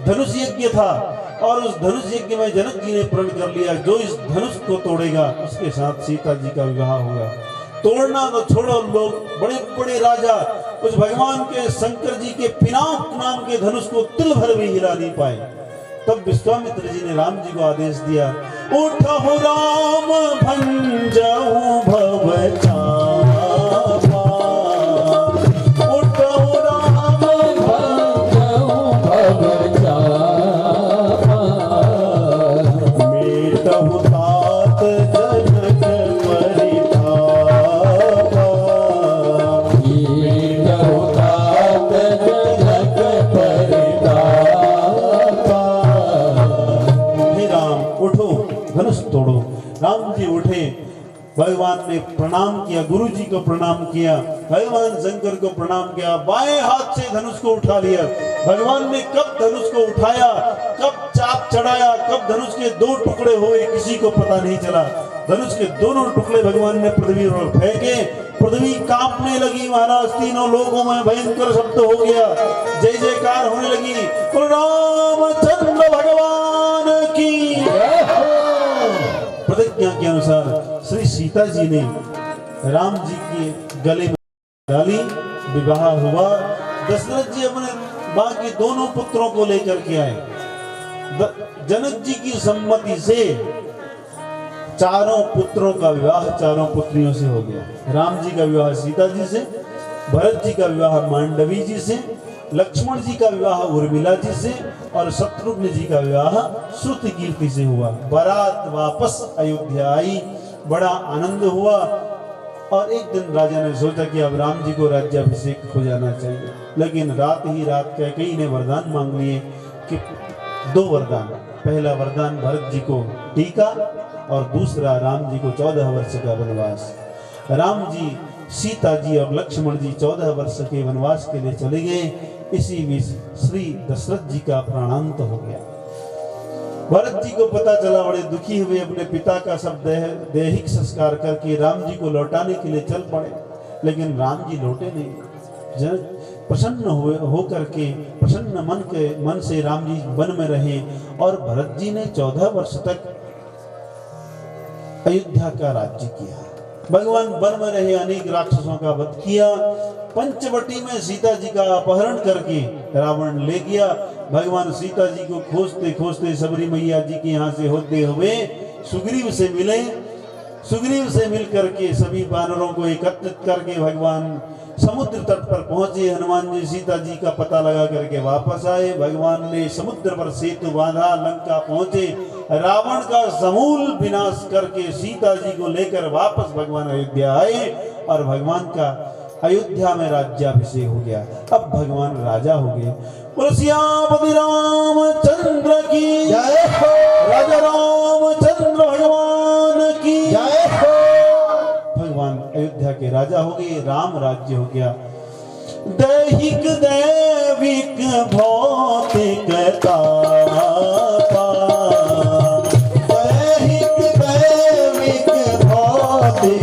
धनुष यज्ञ था और उस धनुष यज्ञ में जनक जी ने प्रण कर लिया, जो इस धनुष को तोड़ेगा उसके साथ सीता जी का विवाह होगा। तोड़ना तो छोड़ो, लोग बड़े बड़े राजा उस भगवान के शंकर जी के पिनाक नाम के धनुष को तिल भर भी हिला नहीं पाए। तब विश्वामित्र जी ने राम जी को आदेश दिया, उठो राम भंजऊ भव चापा, उठो राम भंजऊ भव चापा, मेटहु तात जनक परितापा, मेटहु तात जनक परितापा। हे राम उठो, धनुष तोड़ो। राम जी उठे। भगवान ने प्रणाम किया, गुरु जी को प्रणाम किया, भगवान शंकर को प्रणाम किया, बाएं हाथ से धनुष को उठा लिया। भगवान ने कब धनुष को उठाया, कब चाप चढ़ाया, कब धनुष के 2 टुकड़े हुए, किसी को पता नहीं चला। धनुष के दोनों टुकड़े भगवान ने पृथ्वी पर फेंके। पृथ्वी कांपने लगी। महाराज तीनों लोगों में भयंकर शब्द हो गया। जय जयकार होने लगी। रामचंद्र भगवान की प्रतिज्ञा के अनुसार श्री सीता जी ने राम जी के गले में डाली। विवाह हुआ। दशरथ जी अपने बाकी दोनों पुत्रों को लेकर के आए। जनक जी की सम्मति से चारों पुत्रों का विवाह चारों पुत्रियों से हो गया। राम जी का विवाह सीता जी से, भरत जी का विवाह मांडवी जी से, लक्ष्मण जी का विवाह उर्मिला जी से और शत्रुघ्न जी का विवाह श्रुति कीर्ति से हुआ। बारात वापस अयोध्या आई। बड़ा आनंद हुआ। और एक दिन राजा ने सोचा कि अब राम जी को राज्याभिषेक हो जाना चाहिए। लेकिन रात ही रात कैकेयी ने वरदान मांग लिए कि 2 वरदान। पहला वरदान भरत जी को टीका और दूसरा राम जी को 14 वर्ष का वनवास। राम जी, सीता जी और लक्ष्मण जी 14 वर्ष के वनवास के लिए चले गए। इसी बीच श्री दशरथ जी का प्राणांत हो गया। भरत जी को पता चला, बड़े दुखी हुए। अपने पिता का सब दैहिक संस्कार करके राम जी को लौटाने के लिए चल पड़े। लेकिन राम जी लौटे नहीं। प्रसन्न हो करके प्रसन्न मन से राम जी वन में रहे। और भरत जी ने 14 वर्ष तक अयोध्या का राज्य किया। भगवान वन में रहे, अनेक राक्षसों का वध किया। पंचवटी में सीता जी का अपहरण करके रावण ले गया। भगवान सीता जी को खोजते खोजते सबरी मैया जी के यहाँ से होते हुए सुग्रीव से मिले। सुग्रीव से मिल करके सभी वानरों को एकत्रित करके भगवान समुद्र तट पर पहुंचे। हनुमान जी सीता जी का पता लगा करके वापस आए। भगवान ने समुद्र पर सेतु बांधा, लंका पहुंचे। रावण का समूल विनाश करके सीता जी को लेकर वापस भगवान अयोध्या आए और भगवान का अयोध्या में राज्याभिषेक हो गया। अब भगवान राजा हो गए। सियापति रामचंद्र की जय हो। राजा रामचंद्र भगवान की जय हो। भगवान अयोध्या के राजा हो गए। राम राज्य हो गया। दैहिक दैविक भौतिक तापा, दैहिक दैविक भौतिक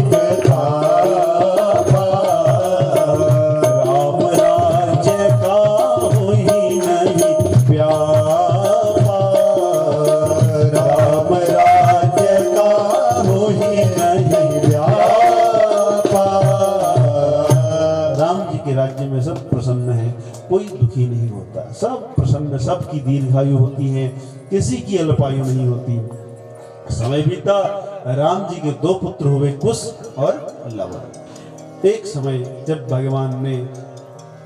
राज्य में सब प्रसन्न है, कोई दुखी नहीं होता, सब प्रसन्न, सबकी दीर्घायु होती है, किसी की अल्पायु नहीं होती। समय बीता, राम जी के 2 पुत्र हुए, कुश और लव। एक समय जब भगवान ने,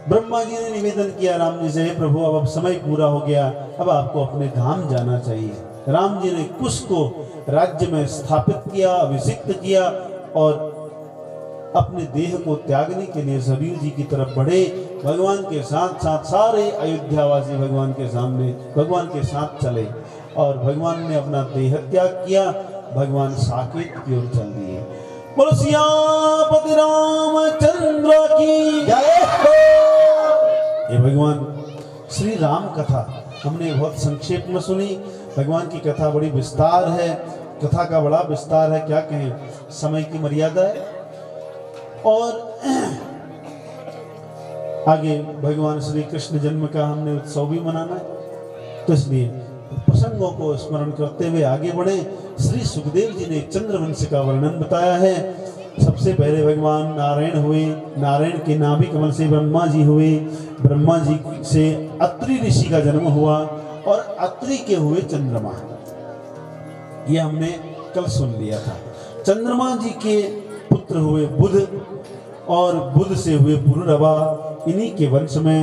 ब्रह्मा जी ने निवेदन किया राम जी से, प्रभु अब समय पूरा हो गया, अब आपको अपने धाम जाना चाहिए। राम जी ने कुश को राज्य में स्थापित किया, अभिषिक्त किया और अपने देह को त्यागने के लिए सरयू जी की तरफ बढ़े। भगवान के साथ साथ सारे अयोध्यावासी भगवान के सामने, भगवान के साथ चले और भगवान ने अपना देह त्याग किया। भगवान साकेत की ओर चल दिए। बोलो सियापति रामचंद्र की जय हो। ये भगवान श्री राम कथा हमने बहुत संक्षेप में सुनी। भगवान की कथा बड़ी विस्तार है, कथा का बड़ा विस्तार है, क्या कहें, समय की मर्यादा है। और आगे भगवान श्री कृष्ण जन्म का हमने उत्सव भी मनाना है, तो इसलिए प्रसंगों को स्मरण करते हुए आगे बढ़े। श्री सुखदेव जी ने चंद्रवंश का वर्णन बताया है। सबसे पहले भगवान नारायण हुए, नारायण के नाभि कमल से ब्रह्मा जी हुए, ब्रह्मा जी से अत्रि ऋषि का जन्म हुआ और अत्रि के हुए चंद्रमा। ये हमने कल सुन लिया था। चंद्रमा जी के पुत्र हुए बुध और बुध से हुए पुरुरवा। इन्हीं के वंश में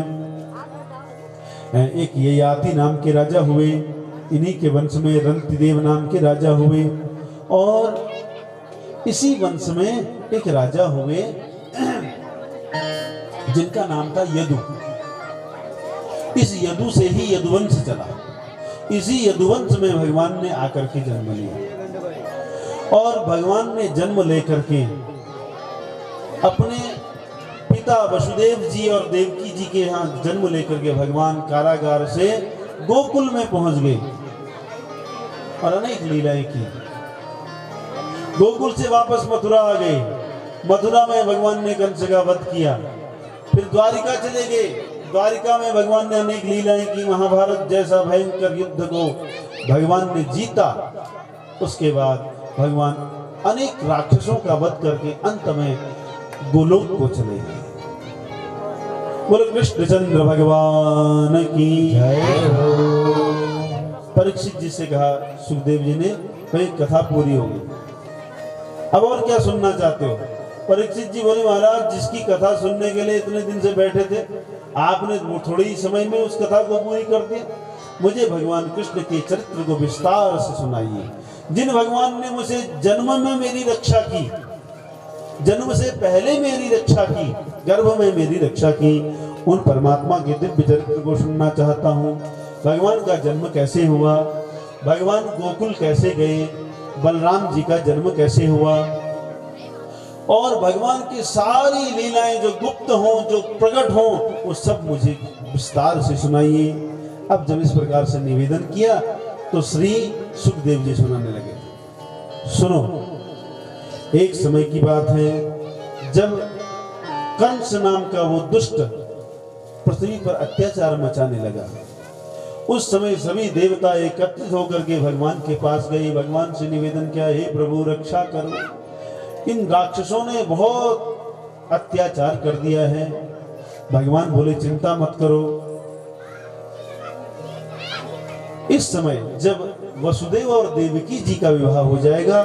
एक ययाति नाम के राजा हुए, इन्हीं के वंश में रंतिदेव नाम के राजा हुए और इसी वंश में एक राजा हुए जिनका नाम था यदु। इस यदु से ही यदुवंश चला। इसी यदुवंश में भगवान ने आकर के जन्म लिया और भगवान ने जन्म लेकर के अपने पिता वसुदेव जी और देवकी जी के यहाँ जन्म लेकर के भगवान कारागार से गोकुल में पहुंच गए और अनेक लीलाएं की। गोकुल से वापस मथुरा आ गए। मथुरा में भगवान ने कंस का वध किया। फिर द्वारिका चले गए। द्वारिका में भगवान ने अनेक लीलाएं की। महाभारत जैसा भयंकर युद्ध को भगवान ने जीता। उसके बाद भगवान अनेक राक्षसों का वध करके अंत में गोलोक को चले गए। बोलो कृष्णचंद्र भगवान की जय हो। परीक्षित जी से कहा सुखदेव जी ने, भाई कथा पूरी हो गई, अब और क्या सुनना चाहते हो? परीक्षित जी बोले, महाराज जिसकी कथा सुनने के लिए इतने दिन से बैठे थे, आपने थोड़े ही समय में उस कथा को पूरी कर दिया। मुझे भगवान कृष्ण के चरित्र को विस्तार से सुनाइए। जिन भगवान ने मुझे जन्म में मेरी रक्षा की, जन्म से पहले मेरी रक्षा की, गर्भ में मेरी रक्षा की, उन परमात्मा के दिव्य चरित्र को सुनना चाहता हूँ। भगवान का जन्म कैसे हुआ, भगवान गोकुल कैसे गए, बलराम जी का जन्म कैसे हुआ और भगवान की सारी लीलाएं जो गुप्त हों, जो प्रकट हों, वो सब मुझे विस्तार से सुनाइए। अब जब इस प्रकार से निवेदन किया तो श्री सुखदेव जी सुनाने लगे। सुनो, एक समय की बात है जब कंस नाम का वो दुष्ट पृथ्वी पर अत्याचार मचाने लगा। उस समय सभी देवता एकत्रित होकर के भगवान के पास गए। भगवान से निवेदन किया, हे प्रभु रक्षा करो, इन राक्षसों ने बहुत अत्याचार कर दिया है। भगवान बोले, चिंता मत करो। इस समय जब वसुदेव और देवकी जी का विवाह हो जाएगा,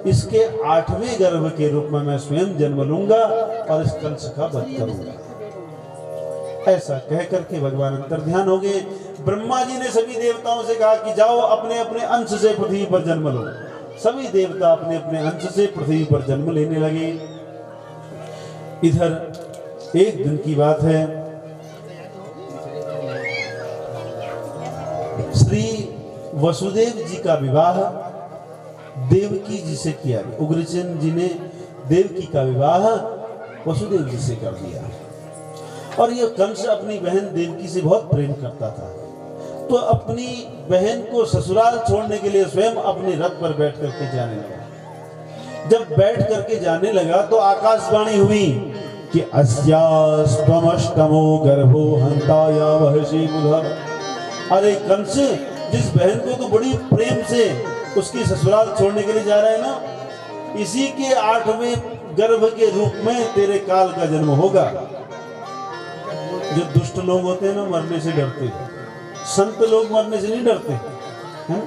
इसके 8वें गर्भ के रूप में मैं स्वयं जन्म लूंगा और इस कंस का वध करूंगा। ऐसा कह करके भगवान अंतर्ध्यान हो गए। ब्रह्मा जी ने सभी देवताओं से कहा कि जाओ अपने अपने अंश से पृथ्वी पर जन्म लो। सभी देवता अपने अपने अंश से पृथ्वी पर जन्म लेने लगे। इधर एक दिन की बात है, श्री वसुदेव जी का विवाह देवकी जी से किया गया। उग्रसेन जी ने देवकी का विवाह वसुदेव जी से कर दिया और यह कंस अपनी बहन देवकी से बहुत प्रेम करता था, तो अपनी बहन को ससुराल छोड़ने के लिए स्वयं अपने रथ पर बैठ करके जाने लगा। जब बैठ करके जाने लगा तो आकाशवाणी हुई कि अस्यास्तमष्टमो गर्भो हंताया वहशी बुधा। अरे कंस, जिस बहन को तो बड़ी प्रेम से उसकी ससुराल छोड़ने के लिए जा रहा है ना, इसी के 8वें गर्भ के रूप में तेरे काल का जन्म होगा। जो दुष्ट लोग होते हैं ना मरने से डरते हैं, संत लोग मरने से नहीं डरते हैं,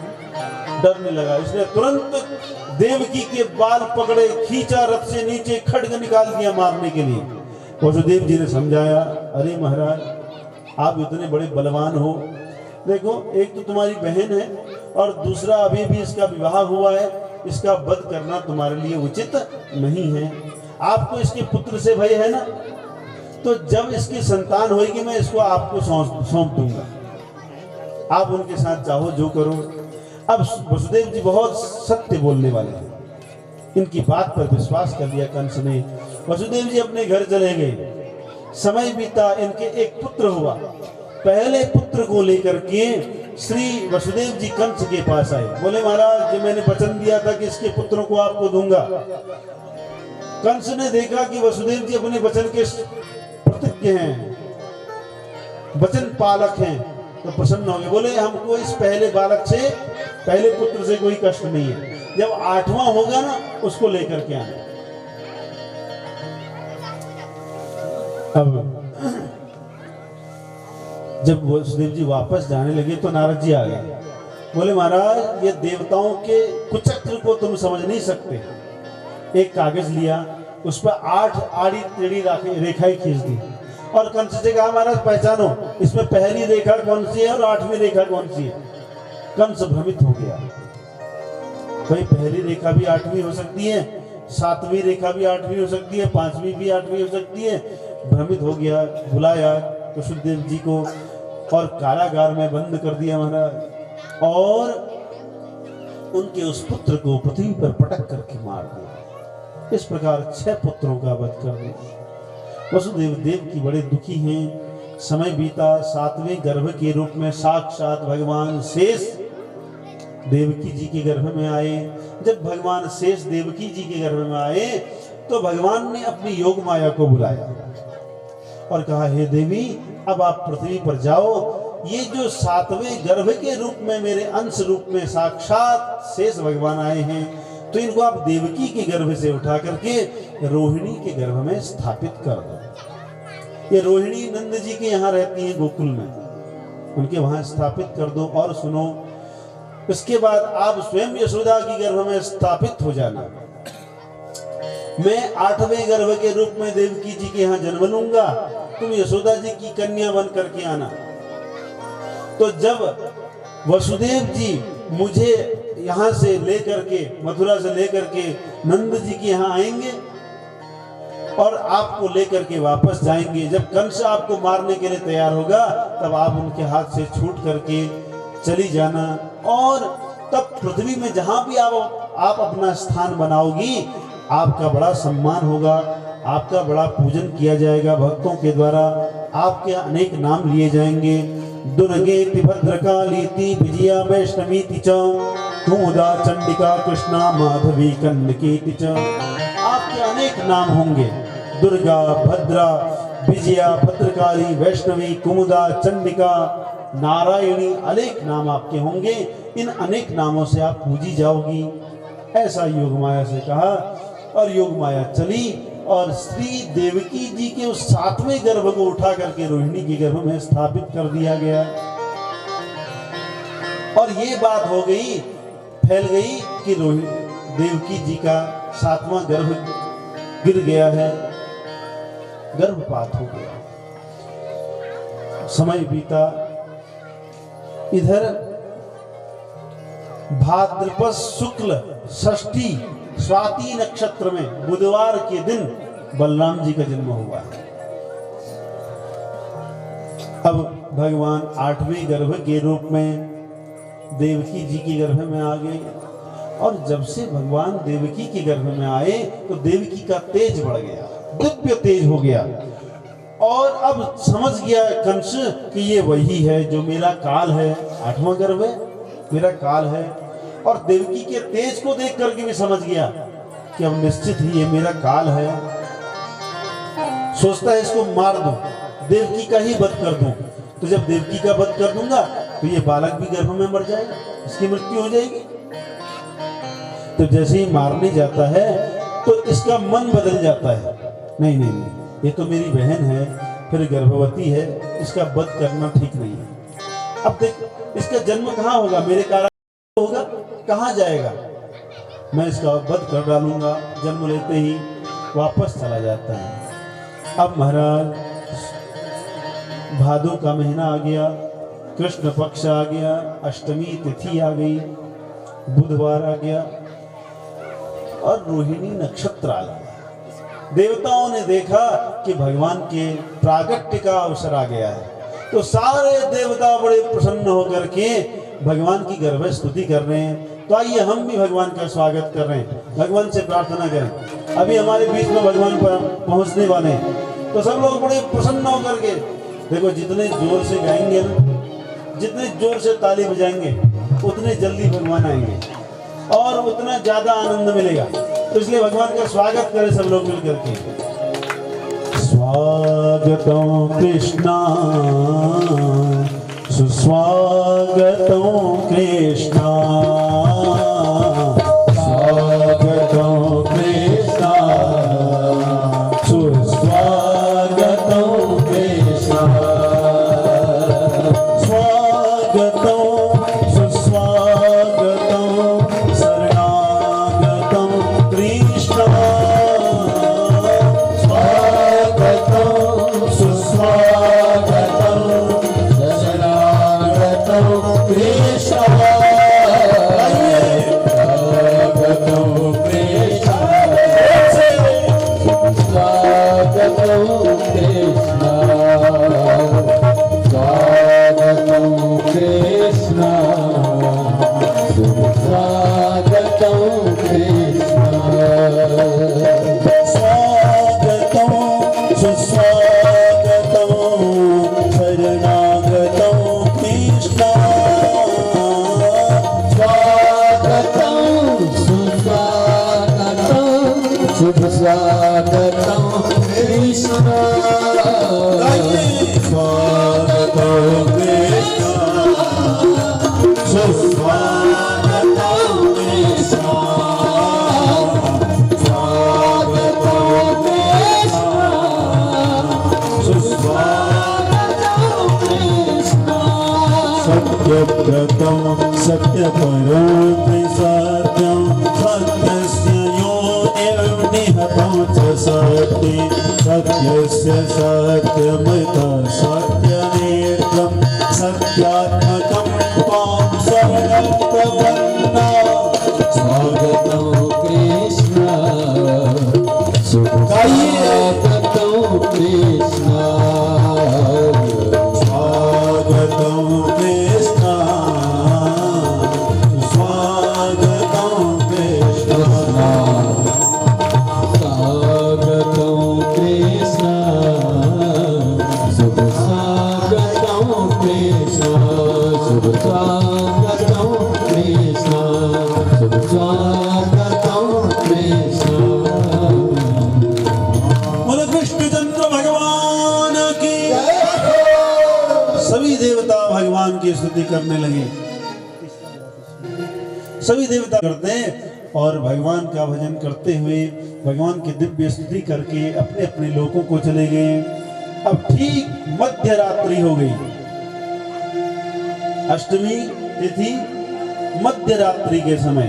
डर नहीं लगा, इसलिए तुरंत देवकी के बाल पकड़े, खींचा, रथ से नीचे खड्ग निकाल दिया मारने के लिए। वसुदेव जी ने समझाया, अरे महाराज आप इतने बड़े बलवान हो, देखो एक तो तुम्हारी बहन है और दूसरा अभी भी इसका विवाह हुआ है, इसका वध करना तुम्हारे लिए उचित नहीं है। आपको इसके पुत्र से भय है ना, तो जब इसकी संतान होगी मैं इसको आपको सौंप दूंगा, आप उनके साथ चाहो जो करो। अब वसुदेव जी बहुत सत्य बोलने वाले थे, इनकी बात पर विश्वास कर लिया कंस ने। वसुदेव जी अपने घर चले गए, समय बीता, इनके एक पुत्र हुआ। पहले पुत्र को लेकर के श्री वसुदेव जी कंस के पास आए, बोले महाराज जी मैंने वचन दिया था कि इसके पुत्रों को आपको दूंगा। कंस ने देखा कि वसुदेव जी अपने वचन के प्रतिज्ञ हैं, वचन पालक हैं, तो प्रसन्न हो गए, बोले हमको इस पहले बालक से, पहले पुत्र से कोई कष्ट नहीं है, जब 8वां होगा ना उसको लेकर के आना। अब जब वसुदेव जी वापस जाने लगे तो नारद जी आ गए, बोले महाराज ये देवताओं के कुचक्र को तुम समझ नहीं सकते। एक कागज लिया, उस पर 8 आड़ी टेढ़ी रेखाएं खींच दी और कंस से कहा महाराज पहचानो इसमें पहली रेखा कौन सी है और 8वीं रेखा कौन सी है। कंस भ्रमित हो गया, भाई पहली रेखा भी 8वीं हो सकती है, 7वीं रेखा भी 8वीं हो सकती है, 5वीं भी 8वीं हो सकती है। भ्रमित हो गया, बुलाया वसुदेव जी को और कारागार में बंद कर दिया महाराज, और उनके उस पुत्र को पृथ्वी पर पटक करके मार दिया। इस प्रकार 6 पुत्रों का वध कर दिया। वसुदेव देव की बड़े दुखी हैं। समय बीता, 7वें गर्भ के रूप में साक्षात भगवान शेष देवकी जी के गर्भ में आए। जब भगवान शेष देवकी जी के गर्भ में आए तो भगवान ने अपनी योग माया को बुलाया और कहा, हे देवी अब आप पृथ्वी पर जाओ, ये जो 7वें गर्भ के रूप में मेरे अंश रूप में साक्षात शेष भगवान आए हैं, तो इनको आप देवकी के गर्भ से उठा करके रोहिणी के गर्भ में स्थापित कर दो। ये रोहिणी नंद जी के यहाँ रहती हैं गोकुल में, उनके वहां स्थापित कर दो। और सुनो, इसके बाद आप स्वयं यशोदा की गर्भ में स्थापित हो जाना। मैं 8वें गर्भ के रूप में देवकी जी के यहाँ जन्म लूंगा, तुम यशोदा जी की कन्या बन करके आना। तो जब वसुदेव जी मुझे यहाँ से लेकर के, मथुरा से लेकर के नंद जी के यहाँ आएंगे और आपको लेकर के वापस जाएंगे, जब कंस आपको मारने के लिए तैयार होगा तब आप उनके हाथ से छूट करके चली जाना, और तब पृथ्वी में जहां भी आप अपना स्थान बनाओगी, आपका बड़ा सम्मान होगा, आपका बड़ा पूजन किया जाएगा भक्तों के द्वारा, आपके अनेक नाम लिए जाएंगे। दुर्गेति भद्रकालीति विजया वैष्णवीति च कुमुदा चंडिका कृष्णा माधवी कन्नकीति च। आपके अनेक नाम होंगे, दुर्गा, भद्रा, विजया, भद्रकाली, वैष्णवी, कुमुदा, चंडिका, नारायणी, अनेक नाम आपके होंगे। इन अनेक नामों से आप पूजी जाओगी, ऐसा योग माया से कहा। और योग माया चली और श्री देवकी जी के उस 7वें गर्भ को उठा करके रोहिणी के गर्भ में स्थापित कर दिया गया। और ये बात हो गई, फैल गई कि देवकी जी का 7वां गर्भ गिर गया है, गर्भपात हो गया। समय बीता, इधर भाद्रपद शुक्ल षष्ठी स्वाति नक्षत्र में बुधवार के दिन बलराम जी का जन्म हुआ। अब भगवान 8वें गर्भ के रूप में देवकी जी के गर्भ में आ गए, और जब से भगवान देवकी के गर्भ में आए तो देवकी का तेज बढ़ गया, दिव्य तेज हो गया। और अब समझ गया कंस कि ये वही है जो मेरा काल है, 8वां गर्भ है, मेरा काल है। और देवकी के तेज को देख करके भी समझ गया कि अब निश्चित ही ये मेरा काल है। सोचता है इसको मार दूं, देवकी का ही वध कर दूं। तो जब देवकी का वध कर दूंगा तो ये बालक भी गर्भ में मर जाएगा, इसकी मृत्यु हो जाएगी। तो जैसे ही मारने जाता है तो इसका मन बदल जाता है, नहीं नहीं नहीं, ये तो मेरी बहन है, फिर गर्भवती है, इसका वध करना ठीक नहीं है। अब देख, इसका जन्म कहाँ होगा, मेरे कारण होगा, कहाँ जाएगा, मैं इसका वध कर डालूंगा। जन्म लेते ही वापस चला जाता है। अब महाराज भादो का महीना आ गया, कृष्ण पक्ष आ गया, अष्टमी तिथि आ गई, बुधवार आ गया और रोहिणी नक्षत्र आ गया। देवताओं ने देखा कि भगवान के प्रागट्य का अवसर आ गया है, तो सारे देवता बड़े प्रसन्न होकर के भगवान की गर्भ स्तुति कर रहे हैं। तो आइए हम भी भगवान का स्वागत कर रहे हैं, भगवान से प्रार्थना करें। अभी हमारे बीच में भगवान पहुंचने वाले हैं, तो सब लोग बड़े प्रसन्न होकर के, देखो जितने जोर से गाएंगे ना, जितने जोर से ताली बजाएंगे, उतने जल्दी भगवान आएंगे और उतना ज्यादा आनंद मिलेगा। तो इसलिए भगवान का स्वागत करें सब लोग मिलकर के। स्वागतम कृष्णा सुस्वागतम कृष्णा, स्वागतम कृष्णा सुस्वागतम कृष्णा, स्वागतम सुस्वागतम शरणागतम कृष्णा, स्वागतम सुस्वागतम शरणागतम कृष्णा, स्वागतम कृष्णा, स्वागतम कृष्णा, स्वागतम कृष्णा, स्वागतम कृष्णा, स्वागतम सुस्वागतम शरणागतम कृष्णा, स्वागतम सुस्वागतम शुभ स्वागतम कृष्णा, स्वागतम कृष्णा सुस्वागतम कृष्णा, स्वागतम कृष्णा सुस्वागतम कृष्णा, सत्यव्रतम सत्यपरं त्रिसत्यं सत्यस्य यो निहतं च सत्ये, सत्यस्य सत्यमृतं सत्यनेत्रं सत्यात्मकं त्वां शरणं प्रपन्ना, स्वागतं कृष्ण स्वागतं कृष्ण, स्वागतं कृष्ण स्वागतं कृष्ण, स्वागतं कृष्ण शुभ स्वागतं कृष्ण, शुभ स्वागतं कृष्ण, शुभ स्वागतं कृष्ण। बोलो कृष्णचंद्र भगवान की। सभी देवता भगवान की स्तुति करने लगे, सभी देवता करते हैं और भगवान का भजन करते हुए भगवान की दिव्य स्तुति करके अपने अपने लोकों को चले गए। अब ठीक मध्य रात्रि हो गई, अष्टमी तिथि मध्य रात्रि के समय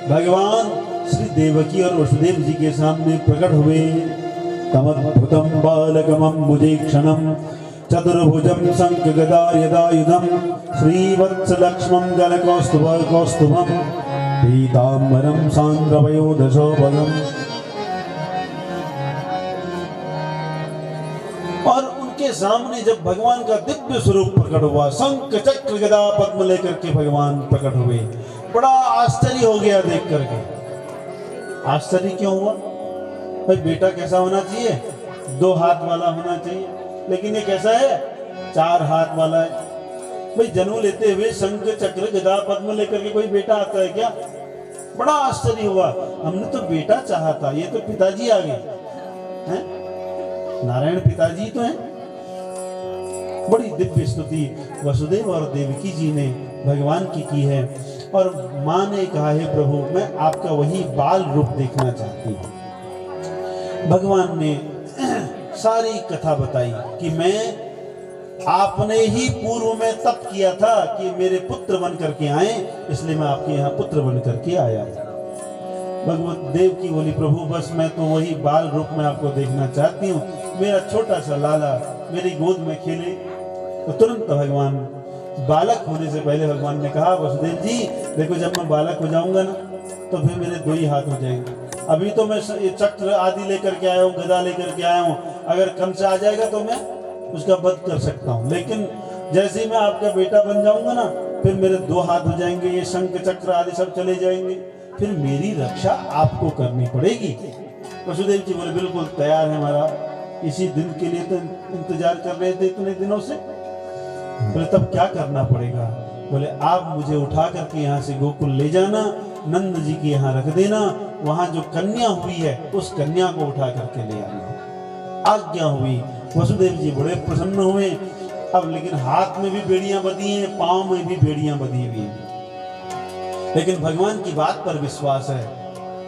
भगवान श्री देवकी और वसुदेव जी के सामने प्रकट हुए। तमद्भुतं बालकमम्बुजीक्षणं चतुर्भुजं शंख गदा यदायुधं श्रीवत्सलक्ष्मं गलकौस्तुभं पीताम्बरं सान्द्रवयोधशोभगम्। और उनके सामने जब भगवान का दिव्य स्वरूप प्रकट हुआ, शंख चक्र गदा पद्म लेकर के भगवान प्रकट हुए, बड़ा आश्चर्य हो गया देख करके। आश्चर्य क्यों हुआ? भाई बेटा कैसा होना चाहिए? 2 हाथ वाला होना चाहिए, लेकिन ये कैसा है? 4 हाथ वाला है। भाई जन्म लेते हुए शंख चक्र गदा पद्म लेकर के कोई बेटा आता है क्या? बड़ा आश्चर्य हुआ, हमने तो बेटा चाहा था, ये तो पिताजी आ गए हैं, नारायण पिताजी तो हैं। बड़ी दिव्य स्तुति वसुदेव और देवकी जी ने भगवान की है। और माँ ने कहा है प्रभु मैं आपका वही बाल रूप देखना चाहती हूँ। भगवान ने सारी कथा बताई कि मैं आपने ही पूर्व में तप किया था कि मेरे पुत्र बन करके आए, इसलिए मैं आपके यहाँ पुत्र बन करके आया। भगवत देव की बोली, प्रभु बस मैं तो वही बाल रूप में आपको देखना चाहती हूँ, मेरा छोटा सा लाला मेरी गोद में खेले। तो तुरंत भगवान, बालक होने से पहले भगवान ने कहा, वसुदेव जी देखो जब मैं बालक हो जाऊंगा ना तो फिर मेरे 2 ही हाथ हो जाएंगे। अभी तो मैं ये चक्र आदि लेकर के आया हूँ, गदा लेकर के आया हूँ, अगर कंस आ जाएगा तो मैं उसका वध कर सकता हूँ, लेकिन जैसे ही मैं आपका बेटा बन जाऊंगा ना फिर मेरे 2 हाथ हो जाएंगे, ये शंख चक्र आदि सब चले जाएंगे, फिर मेरी रक्षा आपको करनी पड़ेगी। वसुदेव जी बोले बिल्कुल तैयार है महाराज, इसी दिन के लिए तो इंतजार कर रहे थे इतने दिनों से। बोले तब क्या करना पड़ेगा? बोले आप मुझे उठा करके यहाँ से गोकुल ले जाना, नंद जी के यहाँ रख देना, वहां जो कन्या हुई है उस कन्या को उठा करके ले आना। आज्ञा हुई। वसुदेव जी बड़े प्रसन्न हुए। अब लेकिन हाथ में भी बेड़ियां बंधी हैं, पांव में भी बेड़ियां बंधी हुई हैं, लेकिन भगवान की बात पर विश्वास है,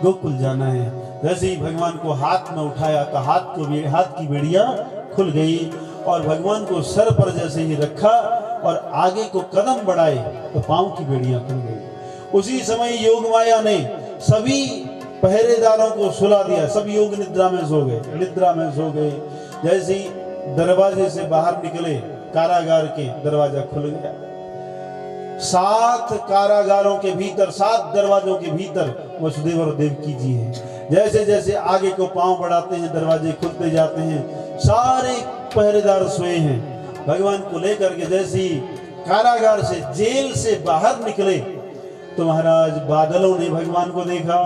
गोकुल जाना है। जैसे ही भगवान को हाथ में उठाया तो हाथ की बेड़ियां खुल गई और भगवान को सर पर जैसे ही रखा और आगे को कदम बढ़ाए तो पांव की बेड़ियां खुल गई। उसी समय योग माया ने सभी पहरेदारों को सुला दिया, सब योग निद्रा में सो गए। जैसे ही दरवाजे से बाहर निकले, कारागार के दरवाजा खुल गया। 7 कारागारों के भीतर, 7 दरवाजों के भीतर वसुदेव और देवकी जी हैं। जैसे जैसे आगे को पांव बढ़ाते हैं दरवाजे खुलते जाते हैं, सारे पहरेदार सोए हैं। भगवान को लेकर के जैसे ही कारागार से, जेल से बाहर निकले तो महाराज बादलों ने भगवान को देखा।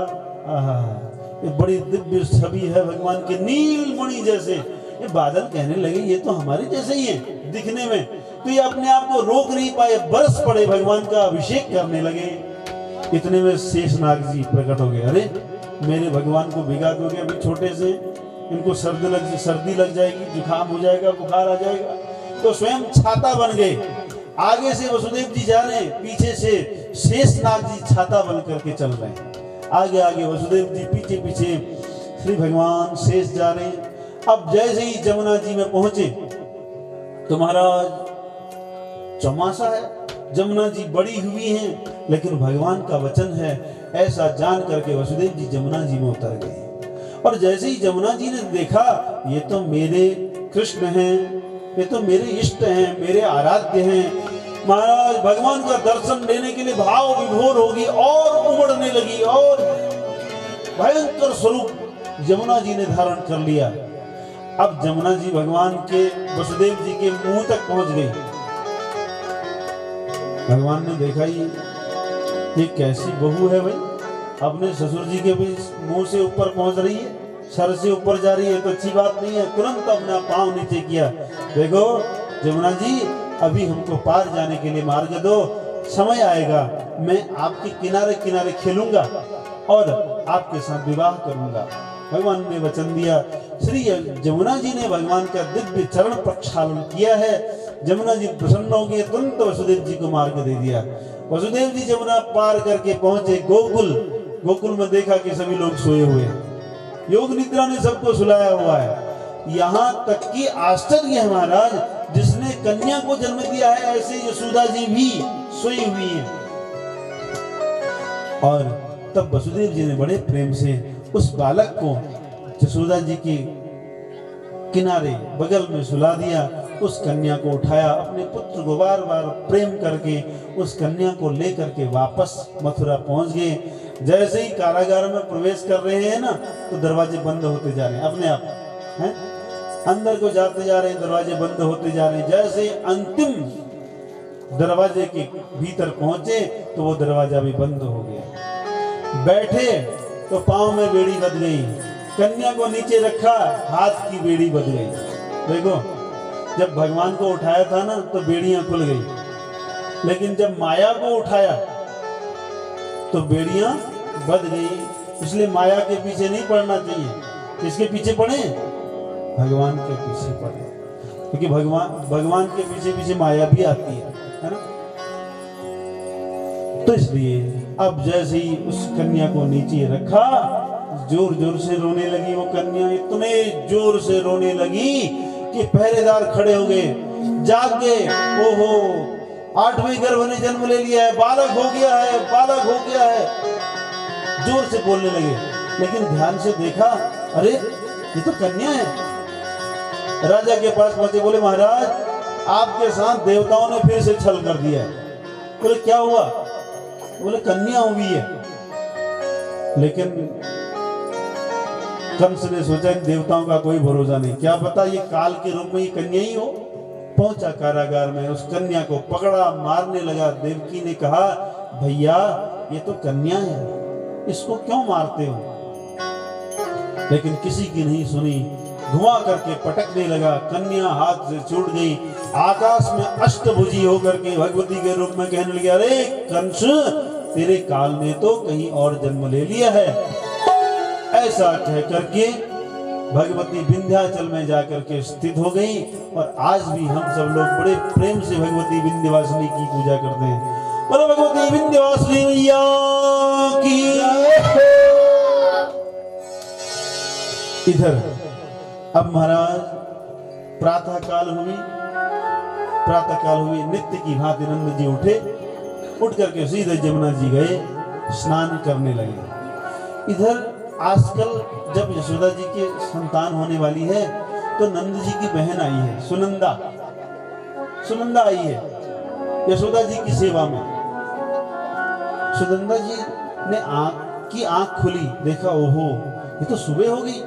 ये बड़ी दिव्य छवि है भगवान के, नीलमणि जैसे। ये बादल कहने लगे ये तो हमारे जैसे ही है दिखने में, तो ये अपने आप को रोक नहीं पाए, बरस पड़े, भगवान का अभिषेक करने लगे। इतने में शेषनाग जी प्रकट हो गए। अरे मेरे भगवान को भिगा दोगे अभी छोटे से, इनको सर्दी लग जाएगी, जुकाम हो जाएगा, बुखार आ जाएगा। तो स्वयं छाता बन गए। आगे से वसुदेव जी जा रहे हैं, पीछे से शेषनाग जी छाता बन करके चल रहे हैं। आगे आगे वसुदेव जी, पीछे पीछे श्री भगवान शेष जा रहे हैं। अब जैसे ही जमुना जी में पहुंचे तो महाराज चौमासा है, जमुना जी बड़ी हुई हैं, लेकिन भगवान का वचन है, ऐसा जान करके वसुदेव जी जमुना जी में उतर गए। और जैसे ही जमुना जी ने देखा ये तो मेरे कृष्ण हैं, ये तो मेरे इष्ट हैं, मेरे आराध्य हैं, महाराज भगवान का दर्शन लेने के लिए भाव विभोर होगी और उमड़ने लगी और भयंकर स्वरूप जमुना जी ने धारण कर लिया। अब जमुना जी भगवान के, वसुदेव जी के मुंह तक पहुंच गई। भगवान ने देखा ये कैसी बहू है भाई, अपने ससुर जी के भी मुंह से ऊपर पहुंच रही है, सर से ऊपर जा रही है, तो अच्छी बात नहीं है। तुरंत अपना पांव नीचे किया। देखो जमुना जी अभी हमको पार जाने के लिए मार्ग दो, समय आएगा मैं आपके किनारे किनारे खेलूंगा और आपके साथ विवाह करूंगा। भगवान ने वचन दिया। श्री जमुना जी ने भगवान का दिव्य चरण प्रक्षालन किया है। जमुना जी प्रसन्न हो गए, तुरंत वसुदेव जी को मार्ग दे दिया। वसुदेव जी जमुना पार करके पहुंचे गोकुल। गोकुल में देखा कि सभी लोग सोए हुए हैं, योग निद्रा ने सबको सुलाया हुआ है। यहाँ तक कि आश्चर्य है महाराज, जिसने कन्या को जन्म दिया है ऐसे यशोदा जी भी सोई हुई है। और तब वसुदेव जी ने बड़े प्रेम से उस बालक को यशोदा जी के किनारे बगल में सुला दिया। उस कन्या को उठाया, अपने पुत्र को बार बार प्रेम करके उस कन्या को लेकर के वापस मथुरा पहुंच गए। जैसे ही कारागार में प्रवेश कर रहे हैं ना, तो दरवाजे बंद होते जा रहे हैं अपने आप हैं, अंदर को जाते जा रहे हैं, दरवाजे बंद होते जा रहे हैं। जैसे अंतिम दरवाजे के भीतर पहुंचे तो वो दरवाजा भी बंद हो गया। बैठे तो पांव में बेड़ी बंध गई, कन्या को नीचे रखा, हाथ की बेड़ी बंध गई। देखो जब भगवान को उठाया था ना तो बेड़ियां खुल गई, लेकिन जब माया को उठाया तो बेड़ियां बंध गई। इसलिए माया के पीछे नहीं पड़ना चाहिए। किसके पीछे पड़े? भगवान के पीछे पड़े, क्योंकि भगवान के पीछे पीछे माया भी आती है ना। तो इसलिए अब जैसे ही उस कन्या को नीचे रखा, जोर जोर से रोने लगी वो कन्या। इतना इतने जोर से रोने लगी कि पहरेदार खड़े हो गए, जाग गए। ओहो, 8वें गर्भ ने जन्म ले लिया है, बालक हो गया है, बालक हो गया है, जोर से बोलने लगे। लेकिन ध्यान से देखा, अरे ये तो कन्या है। राजा के पास पहुंचे, बोले महाराज आपके साथ देवताओं ने फिर से छल कर दिया है। बोले क्या हुआ? बोले कन्या हुई है। लेकिन कंस ने सोचा कि देवताओं का कोई भरोसा नहीं, क्या पता ये काल के रूप में ये कन्या ही हो। पहुंचा कारागार में, उस कन्या को पकड़ा, मारने लगा। देवकी ने कहा भैया ये तो कन्या है, इसको क्यों मारते हो? लेकिन किसी की नहीं सुनी, धुआं करके पटकने लगा। कन्या हाथ से छूट गई, आकाश में अष्टभुजी होकर के भगवती के रूप में कहने लगे, अरे कंस तेरे काल ने तो कहीं और जन्म ले लिया है। ऐसा कह करके भगवती विंध्याचल में जाकर के स्थित हो गई। और आज भी हम सब लोग बड़े प्रेम से भगवती विंध्यवासिनी की पूजा करते हैं। बोलो भगवती विंध्यवासिनी मैया की। इधर अब महाराज प्रातः काल हुई, नित्य की भांति नंद जी उठे, उठ करके सीधे जमुना जी गए, स्नान करने लगे। इधर आजकल जब यशोदा जी के संतान होने वाली है तो नंद जी की बहन आई है, सुनंदा आई है यशोदा जी की सेवा में। सुनंदा जी ने आंख खुली, देखा ओहो ये तो सुबह हो गई,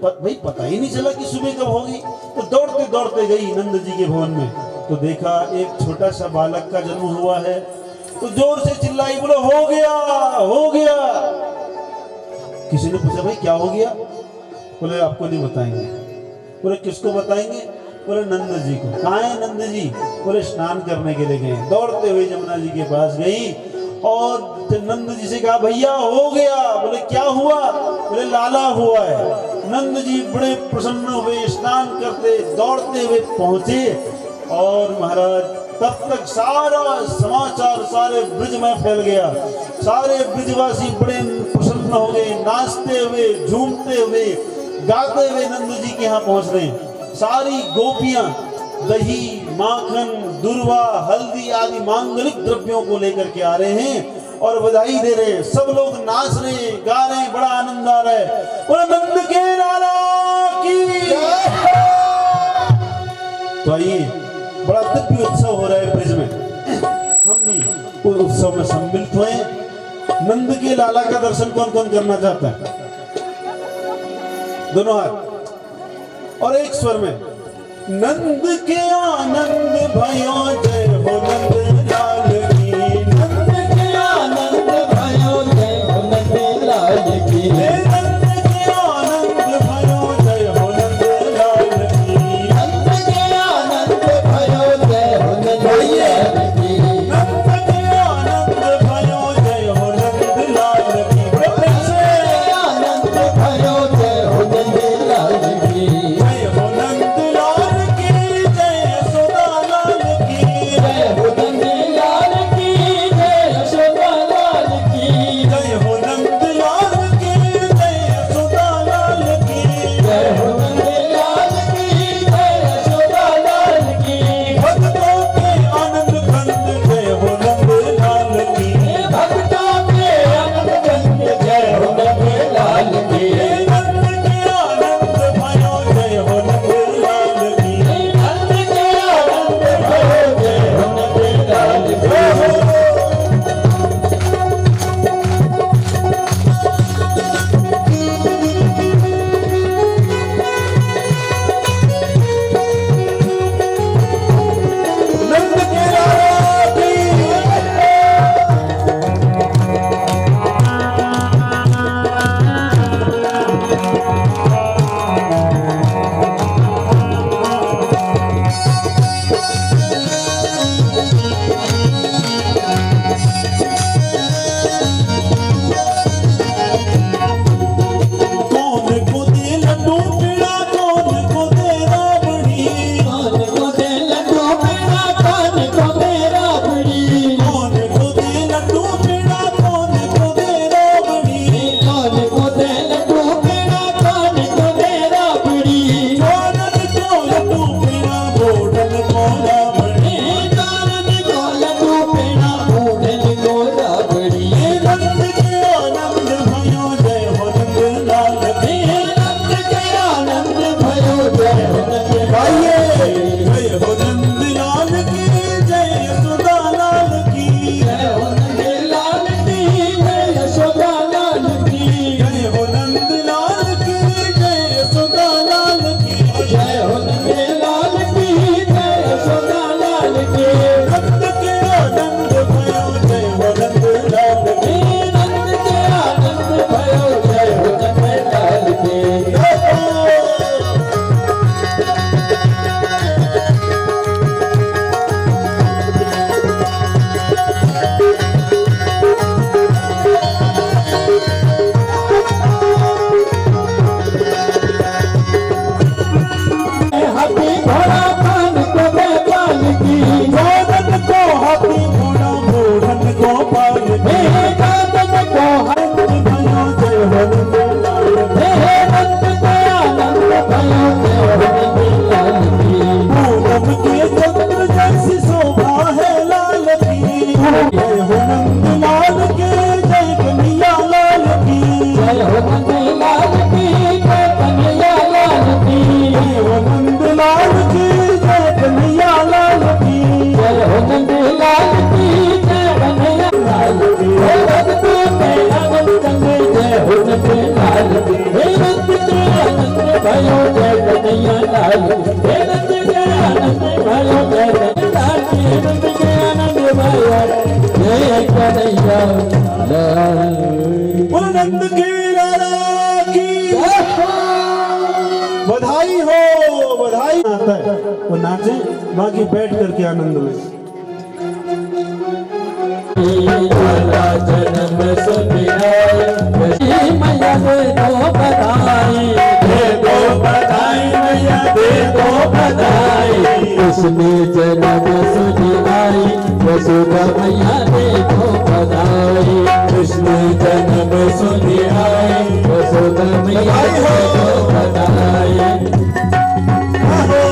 भाई पता ही नहीं चला कि सुबह कब होगी। तो दौड़ते दौड़ते गई नंद जी के भवन में, तो देखा एक छोटा सा बालक का जन्म हुआ है। तो जोर से चिल्लाई, बोलो हो गया, हो गया। किसी ने पूछा भाई क्या हो गया? बोले आपको नहीं बताएंगे। बोले किसको बताएंगे? बोले नंद जी को। कहाँ है नंद जी? बोले स्नान करने के लिए गए। दौड़ते हुए जमुना जी के पास गई और नंद जी से कहा भैया हो गया। बोले क्या हुआ? बोले लाला हुआ है। नंद जी बड़े प्रसन्न हुए, स्नान करते दौड़ते हुए पहुंचे। और महाराज तब तक सारा समाचार सारे ब्रिज में फैल गया। सारे ब्रिजवासी बड़े प्रसन्न हो गए, नाचते हुए, झूमते हुए, गाते हुए नंद जी के यहाँ पहुंच रहे हैं। सारी गोपियां दही, माखन, दुर्वा, हल्दी आदि मांगलिक द्रव्यों को लेकर के आ रहे हैं और बधाई दे रहे हैं। सब लोग नाच रहे, गा रहे, बड़ा आनंद आ रहा है। बोलो नंद के लाला की। तो आइए, बड़ा दिव्य उत्सव हो रहा है ब्रिज में, हम भी उस उत्सव में सम्मिलित हुए। नंद के लाला का दर्शन कौन कौन करना चाहता है? दोनों हाथ और एक स्वर में। नंद के आनंद भयो जय हो नंद लाल की। नंद के आनंद भयो जय हो नंद लाल की। नंद के आनंद भयो जय हो नंद लाल की। नंद के आनंद भयो जय हो नंद लाल की। नंद के आनंद भयो जय हो नंद लाल की। आनंद भयो जय हो नंद लाल की। जय हो नंद लाल की, जय यशोदा लाल की। जय हो नंद कन्हैया लाल हे नंद के आनंद भयो जय लाल हे नंद के आनंद भयो जय कन्हैया लाल। बोल नंद के लाला की बधाई हो, बधाई। आता है वो नाचे, बाकी बैठ करके आनंद ले। जन्म सुनिए मैया दे दो बधाई, दे दो बधाई मैया दे दो बधाई। उसने जन्म सुनी आई यशोदा मैया दे दो बधाई, उसने जन्म सुनी आई यशोदा मैया दे दो बधाई। उसने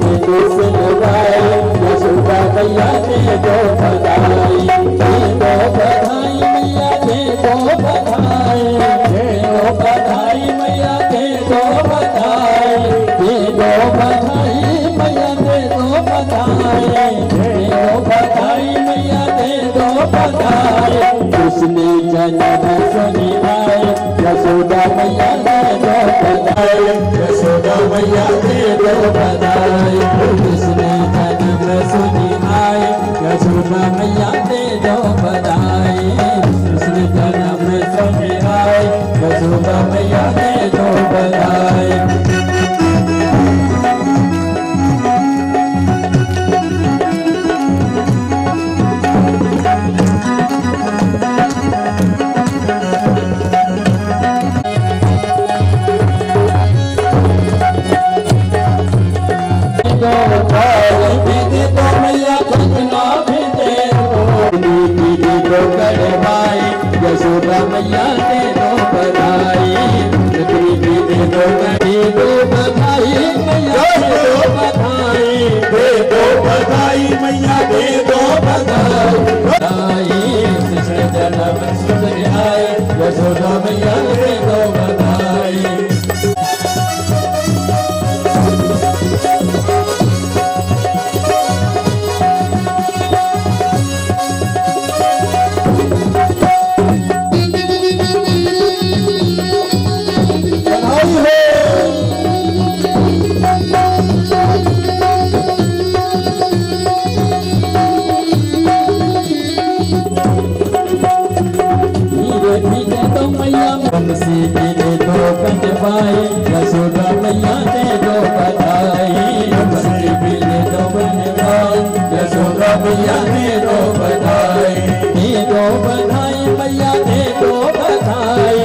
जन्म सुनी आई यशोदा मैया दे दो बधाई, यशोदा मैया दे दो बधाई। उसने जन्म सुनी आई यशोदा मैया दे दो बधाई, उसने जन्म सुनी आई यशोदा मैया दे दो बधाई। यशोदा मैया दे दो बधाई, दे दो बधाई मैया दे दो बधाई, दे दो बधाई मैया दे दो बधाई। कृष्ण जन्म सुन आए यशोदा मैया दे दो बधाई। यशोदा मैया दे दो बधाई, यशोदा मैया दे दो बधाई, दे दो बधाई मैया दे दो बधाई,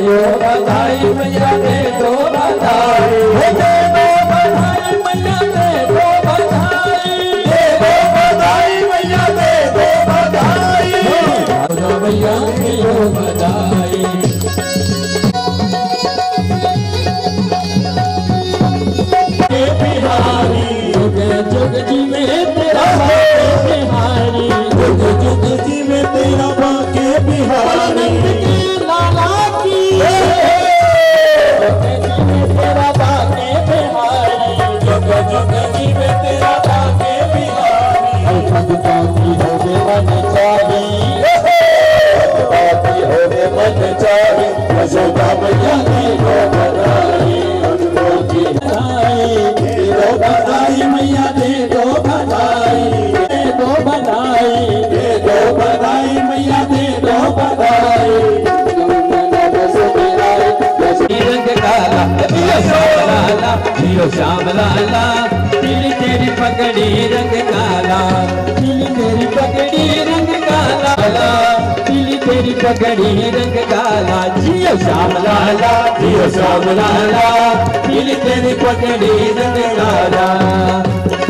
दो बधाई मैया दे दो बधाई, दे दो बधाई मैया दे दो बधाई, दे दो बधाई मैया दे दो बधाई, यशोदा मैया दे दो बधाई। जुग जीवे तेरा बिहारी, जुग जुग जीवे तेरा बाके बिहारी, लाला की तेरा बाके बिहारी, जुग जुग जीवे तेरा बाके बिहारी। भगता की होवे मन चाही, भगता की होवे मन चाही, यशोदा मैया दे दो बधाई, बधाई मैया दे दो बधाई, दे दो बधाई, दे दो बधाई मैया दे दो बधाई। रंग काला जियो श्याम लाला, जियो श्याम लाला, पीली तेरी पगड़ी रंग काला, पीली तेरी पगड़ी रंग काला, पीली तेरी पगड़ी रंग काला। जियो श्याम लाला, जियो श्याम लाला, पीली तेरी पगड़ी रंग काला।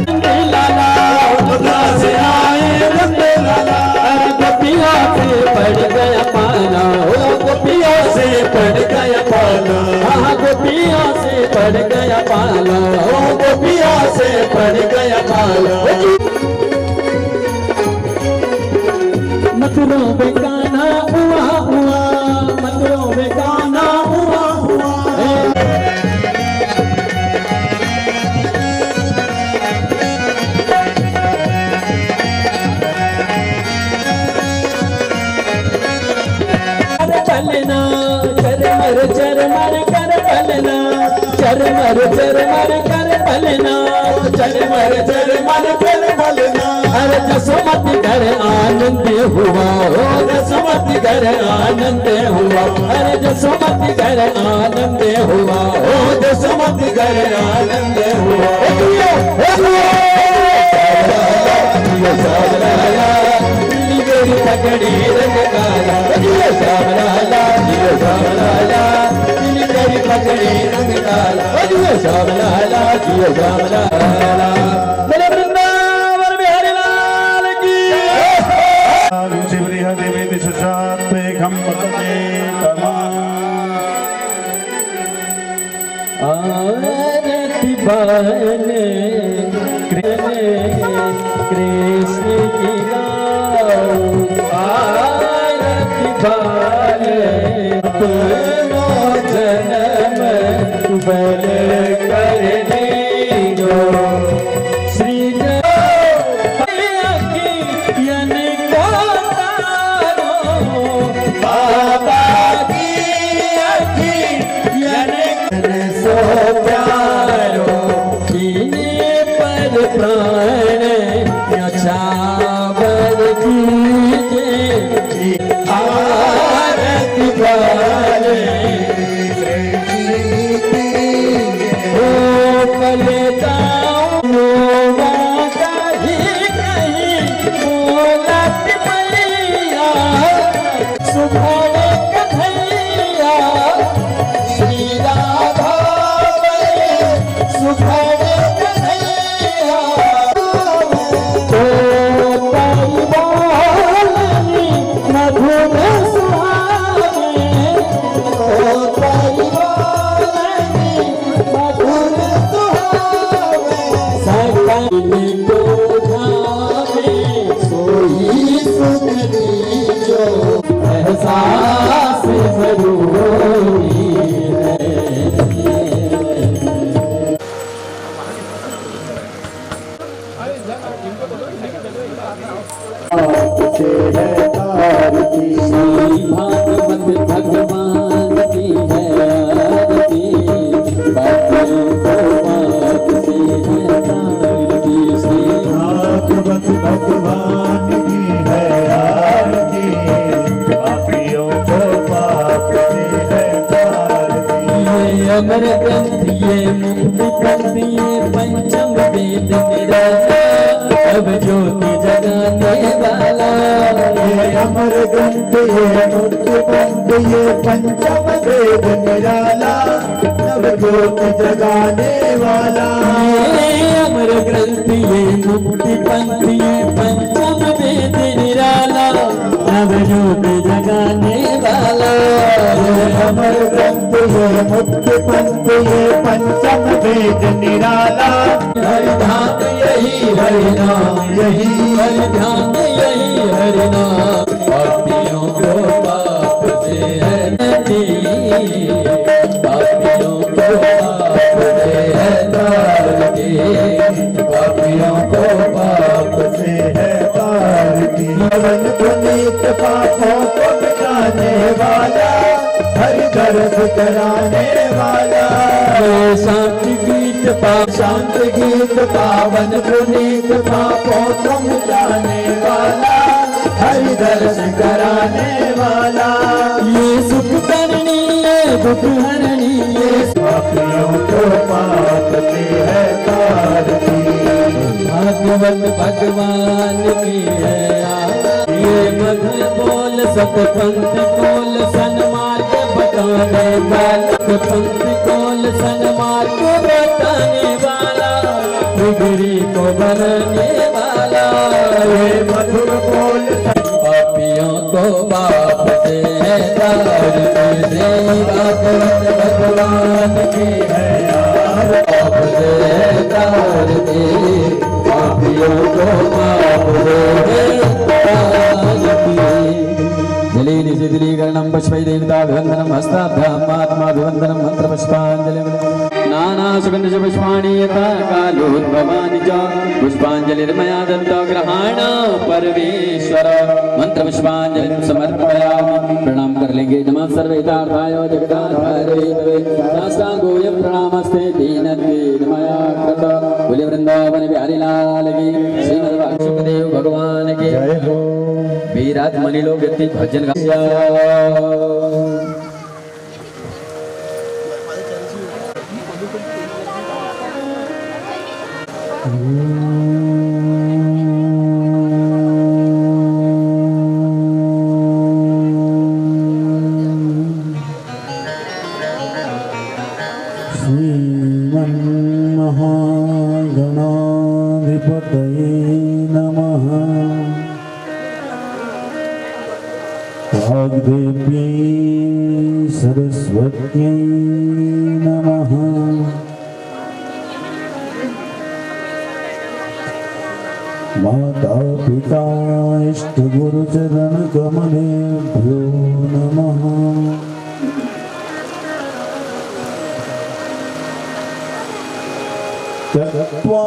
रंग लाला उधर से आए रंग लाला, कभी गोपियों से पड़ गया पाला, ओ गोपियों से पड़ गया पाला, हाँ गोपियों से पड़ गया पाला, ओ गोपियों से पड़ गया पाला। मथुरों में गाना हुआ हुआ, मथुरों में गाना हुआ हुआ। पलना चरमर चरमर कर पलना, चरमर चरमर कर पलना, चरमर चरमर कर पलना। अरे जसोमती घर आनंद हुआ, ओ जसोमती घर आनंद हुआ, अरे जसोमती घर आनंद हुआ, ओ जसोमती घर आनंद हुआ। मेरी पगड़ी रंग काला, श्याम लाला श्याम लाला, मेरी पगड़ी रंग काला, श्याम लाला श्याम लाला। मेरे वृंदावन बिहारी लाल की। देवी शशाते खम पतने आरती बाले कृष्ण की आरती बाले जन्म बल करने दो श्री बाबा की सो प्यारो पर प्राण चावल कीजे आरती वाले ओ पलटाओ कहीं कहीं बोलत मैया सुभाव कन्हैया श्री राधा सुभाव कन्हैया। एहसास जरूरी है। भागवत भगवान की है आरती, बातियों को बात से है तारती। श्री भागवत भगवान की है आरती, पापियों को पाप से है तारती। ये अमर ग्रंथ ये मुक्ति ग्रंथ ये पंचम वेद निराला, अब ज्योति जगाने वाला। ये अमर ग्रंथ ये मुक्ति पंथ ये पंचम वेद निराला, नव ज्योति जगाने वाला। ये अमर ग्रंथ ये मुक्ति पंथ ये पंचम वेद निराला, नव ज्योति जगाने वाला। ये अमर ग्रंथ ये मुक्ति पंथ ये पंचम वेद निराला, हरि ध्यान यही हरि नाम, यही हरि ध्यान यही हरि नाम। पापियों को पाप से है नदी, पापियों को पाप से है तारती, पापियों को पाप से है तारती। पवन पुनीत पापों को मिटाने वाला, हरि दर्श कराने वाला। शांत गीत शांत गीत पावन पुनीत पापों को मिटाने वाला, हरि दर्श कराने वाला। ये सुख करनी ये दुख हरनी ये पापियों को पाप से है तारती। भागवत भगवान की है ये मधुर बोल सतपंथ कोल सन्मार्ग बताने वाला, सतपंथ कोल सन्मार्ग बताने वाला, बिगड़ी को बनाने वाला। ये मधुर बोल पापियों को बाप से तारते श्री भगवत भगवान की है यार बाप से तारते पापियों को बाप जलीनि शिथिलीकरणं पुष्पै देवताभिवन्दनं हस्ताभ्यामात्माभिवन्दनं मन्त्रपुष्पाञ्जलिं नाना सुगन्ध पुष्पाणि यथा कालोद्भवानि च पुष्पाञ्जलिर्मया दत्ता ग्रहाण परमेश्वर मन्त्रपुष्पाञ्जलिं समर्पयामि प्रणाम कर लेंगे नमः सर्वेतार्थाय जगदाधारे साष्टांगोऽयं प्रणामस्ते दीनद्वैत मया कृत बोले वृंदावन बिहारी लाल की श्रीमद् वासुदेव भगवान के जय हो। विराजमणि लोग व्यक्ति भजन गाया श्रीमन्महागणाधिपतये नमः। वाग्देव्यै सरस्वत्यै नमः। माता पिता इष्टगुरुचरण कमलेभ्यो नमः। त्यक्त्वा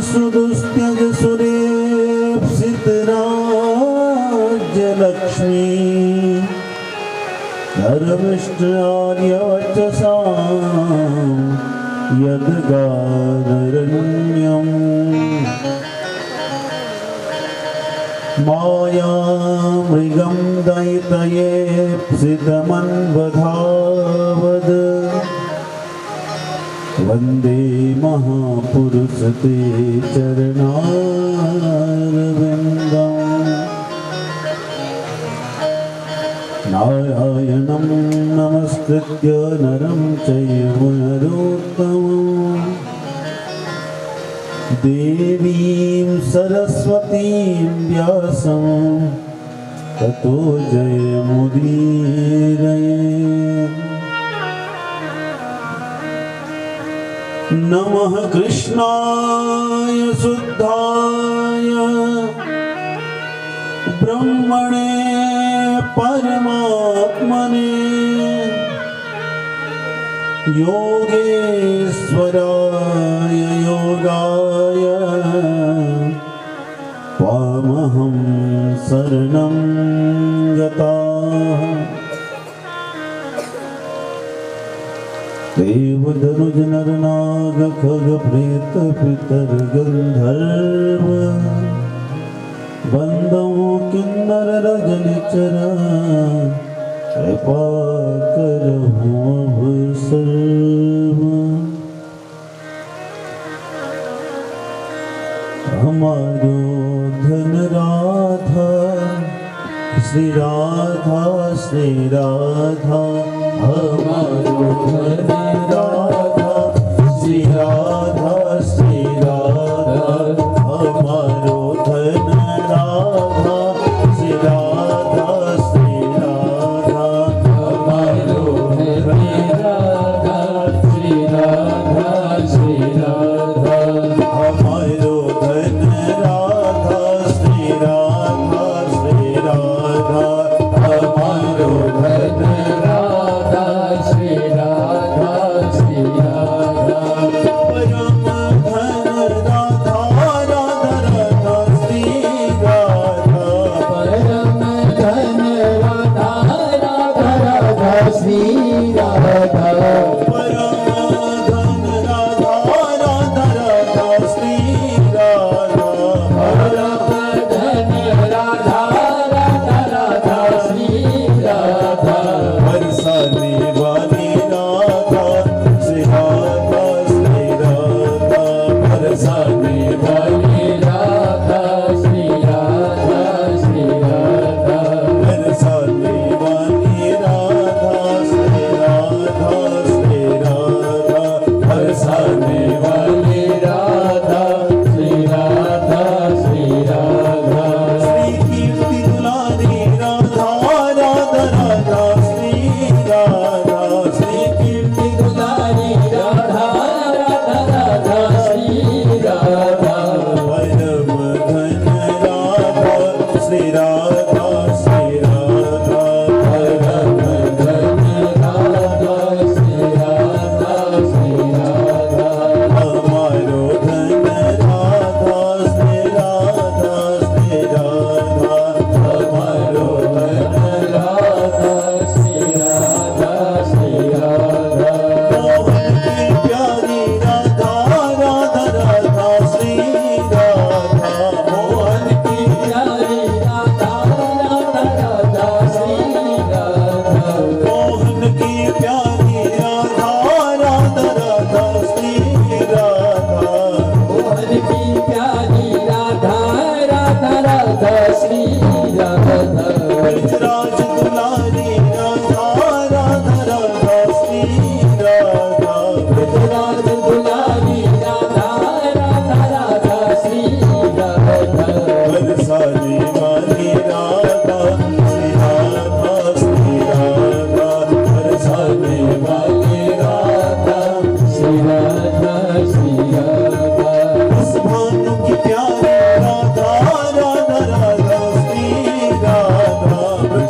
सुदुस्त्यज सुरेप्सितराज्यलक्ष्मी धर्मिष्ठार्यवचसा यद्गानरण्यम् मायामृगं दैतयेप्सितमन्वधावद वन्दे महापुरुष ते चरणारविन्दम्। नारायणं नमस्कृत्य नरं चैव नरोत्तमं देवीं सरस्वतीं व्यासं ततो जयमुदीरयेत्। नमः कृष्णाय शुद्धाय ब्रह्मणे परमात्मने योगेश्वराय योगाय त्वामहं शरणं गतः। देवधनुज नर नाग खग प्रेत पितर गंधर्व बंदों किन्नर रजनिचर कृपा करहु अब सर्व। हमारो धन राधा श्री राधा श्री राधा हमारो धन राधा श्री राधा श्री राधा हमारो धन राधा श्री राधा श्री राधा हमारो धन राधा श्री राधा श्री राधा हमारो धन राधा श्री राधा श्री राधा हमारो धन राधा श्री राधा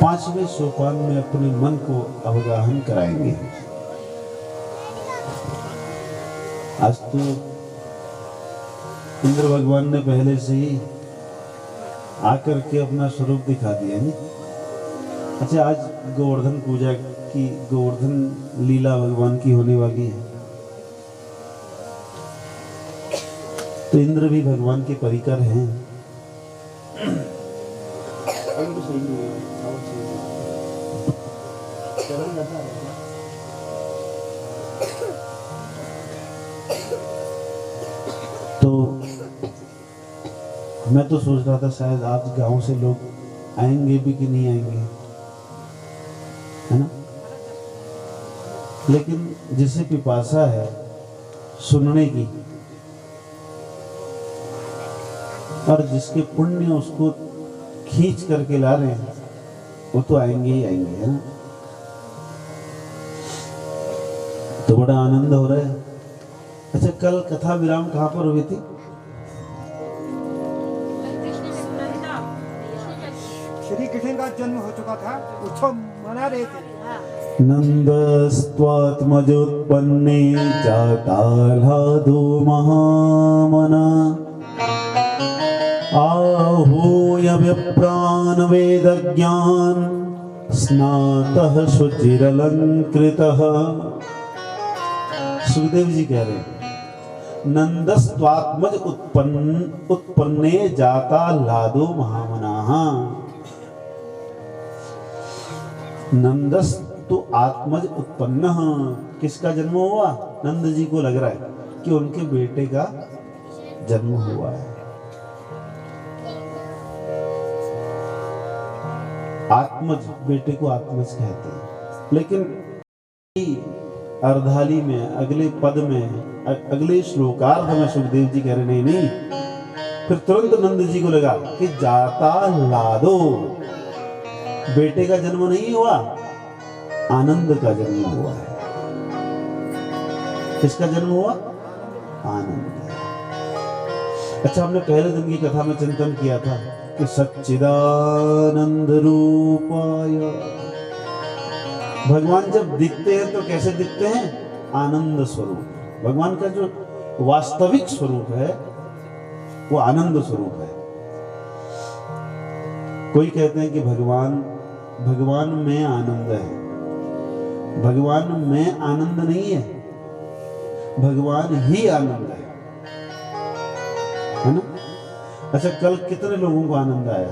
5वें सोपान में अपने मन को अवगाहन कराएंगे। आज तो इंद्र भगवान ने पहले से ही आकर के अपना स्वरूप दिखा दिया नहीं। अच्छा, आज गोवर्धन पूजा की, गोवर्धन लीला भगवान की होने वाली है, तो इंद्र भी भगवान के परिकर हैं। तो मैं तो सोच रहा था शायद आज गांव से लोग आएंगे भी कि नहीं आएंगे, है ना। लेकिन जिसे पिपासा है सुनने की और जिसके पुण्य उसको खींच करके ला रहे हैं, वो तो आएंगे ही आएंगे, है ना। तो बड़ा आनंद हो रहा है। अच्छा, कल कथा विराम कहाँ पर हुई थी? श्री कृष्ण का जन्म हो चुका था, उत्सव मना रहे थे। नंदस्त्वात्मजोत्पन्ने चाताह्लादो महामना आहूय विप्रान् वेदज्ञान स्नातः शुचिरलंकृतः। सुखदेव जी कह रहे हैं, नंदस्त्वात्मज उत्पन्ने जाताह्लादो महामनाः। नंदस तो आत्मज उत्पन्न, किसका जन्म हुआ? नंद जी को लग रहा है कि उनके बेटे का जन्म हुआ है। आत्मज, बेटे को आत्मज कहते हैं। लेकिन अर्धाली में, अगले पद में, अगले श्लोकार्ध में सुखदेव जी कह रहे नहीं नहीं, फिर तुरंत नंद जी को लगा कि जाताह्लादो, बेटे का जन्म नहीं हुआ, आनंद का जन्म हुआ है। किसका जन्म हुआ? आनंद। अच्छा, हमने पहले दिन की कथा में चिंतन किया था कि सच्चिदानंद रूपाय, भगवान जब दिखते हैं तो कैसे दिखते हैं? आनंद स्वरूप। भगवान का जो वास्तविक स्वरूप है वो आनंद स्वरूप है। कोई कहते हैं कि भगवान में आनंद है। भगवान में आनंद नहीं है, भगवान ही आनंद है ना। अच्छा, कल कितने लोगों को आनंद आया?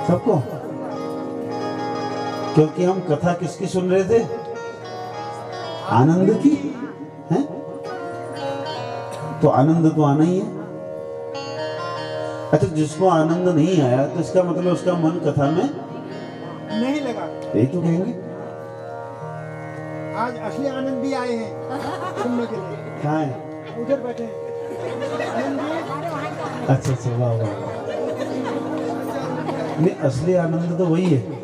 सबको? क्योंकि हम कथा किसकी सुन रहे थे? आनंद की, है? तो आनंद तो आना ही है। अच्छा, जिसको आनंद नहीं आया तो इसका मतलब उसका मन कथा में नहीं लगा। यही तो कहेंगे। आज असली आनंद भी आए हैं सुनने के लिए। कहाँ है? उधर बैठे हैं। अच्छा, वाह वाह। नहीं, असली आनंद तो वही है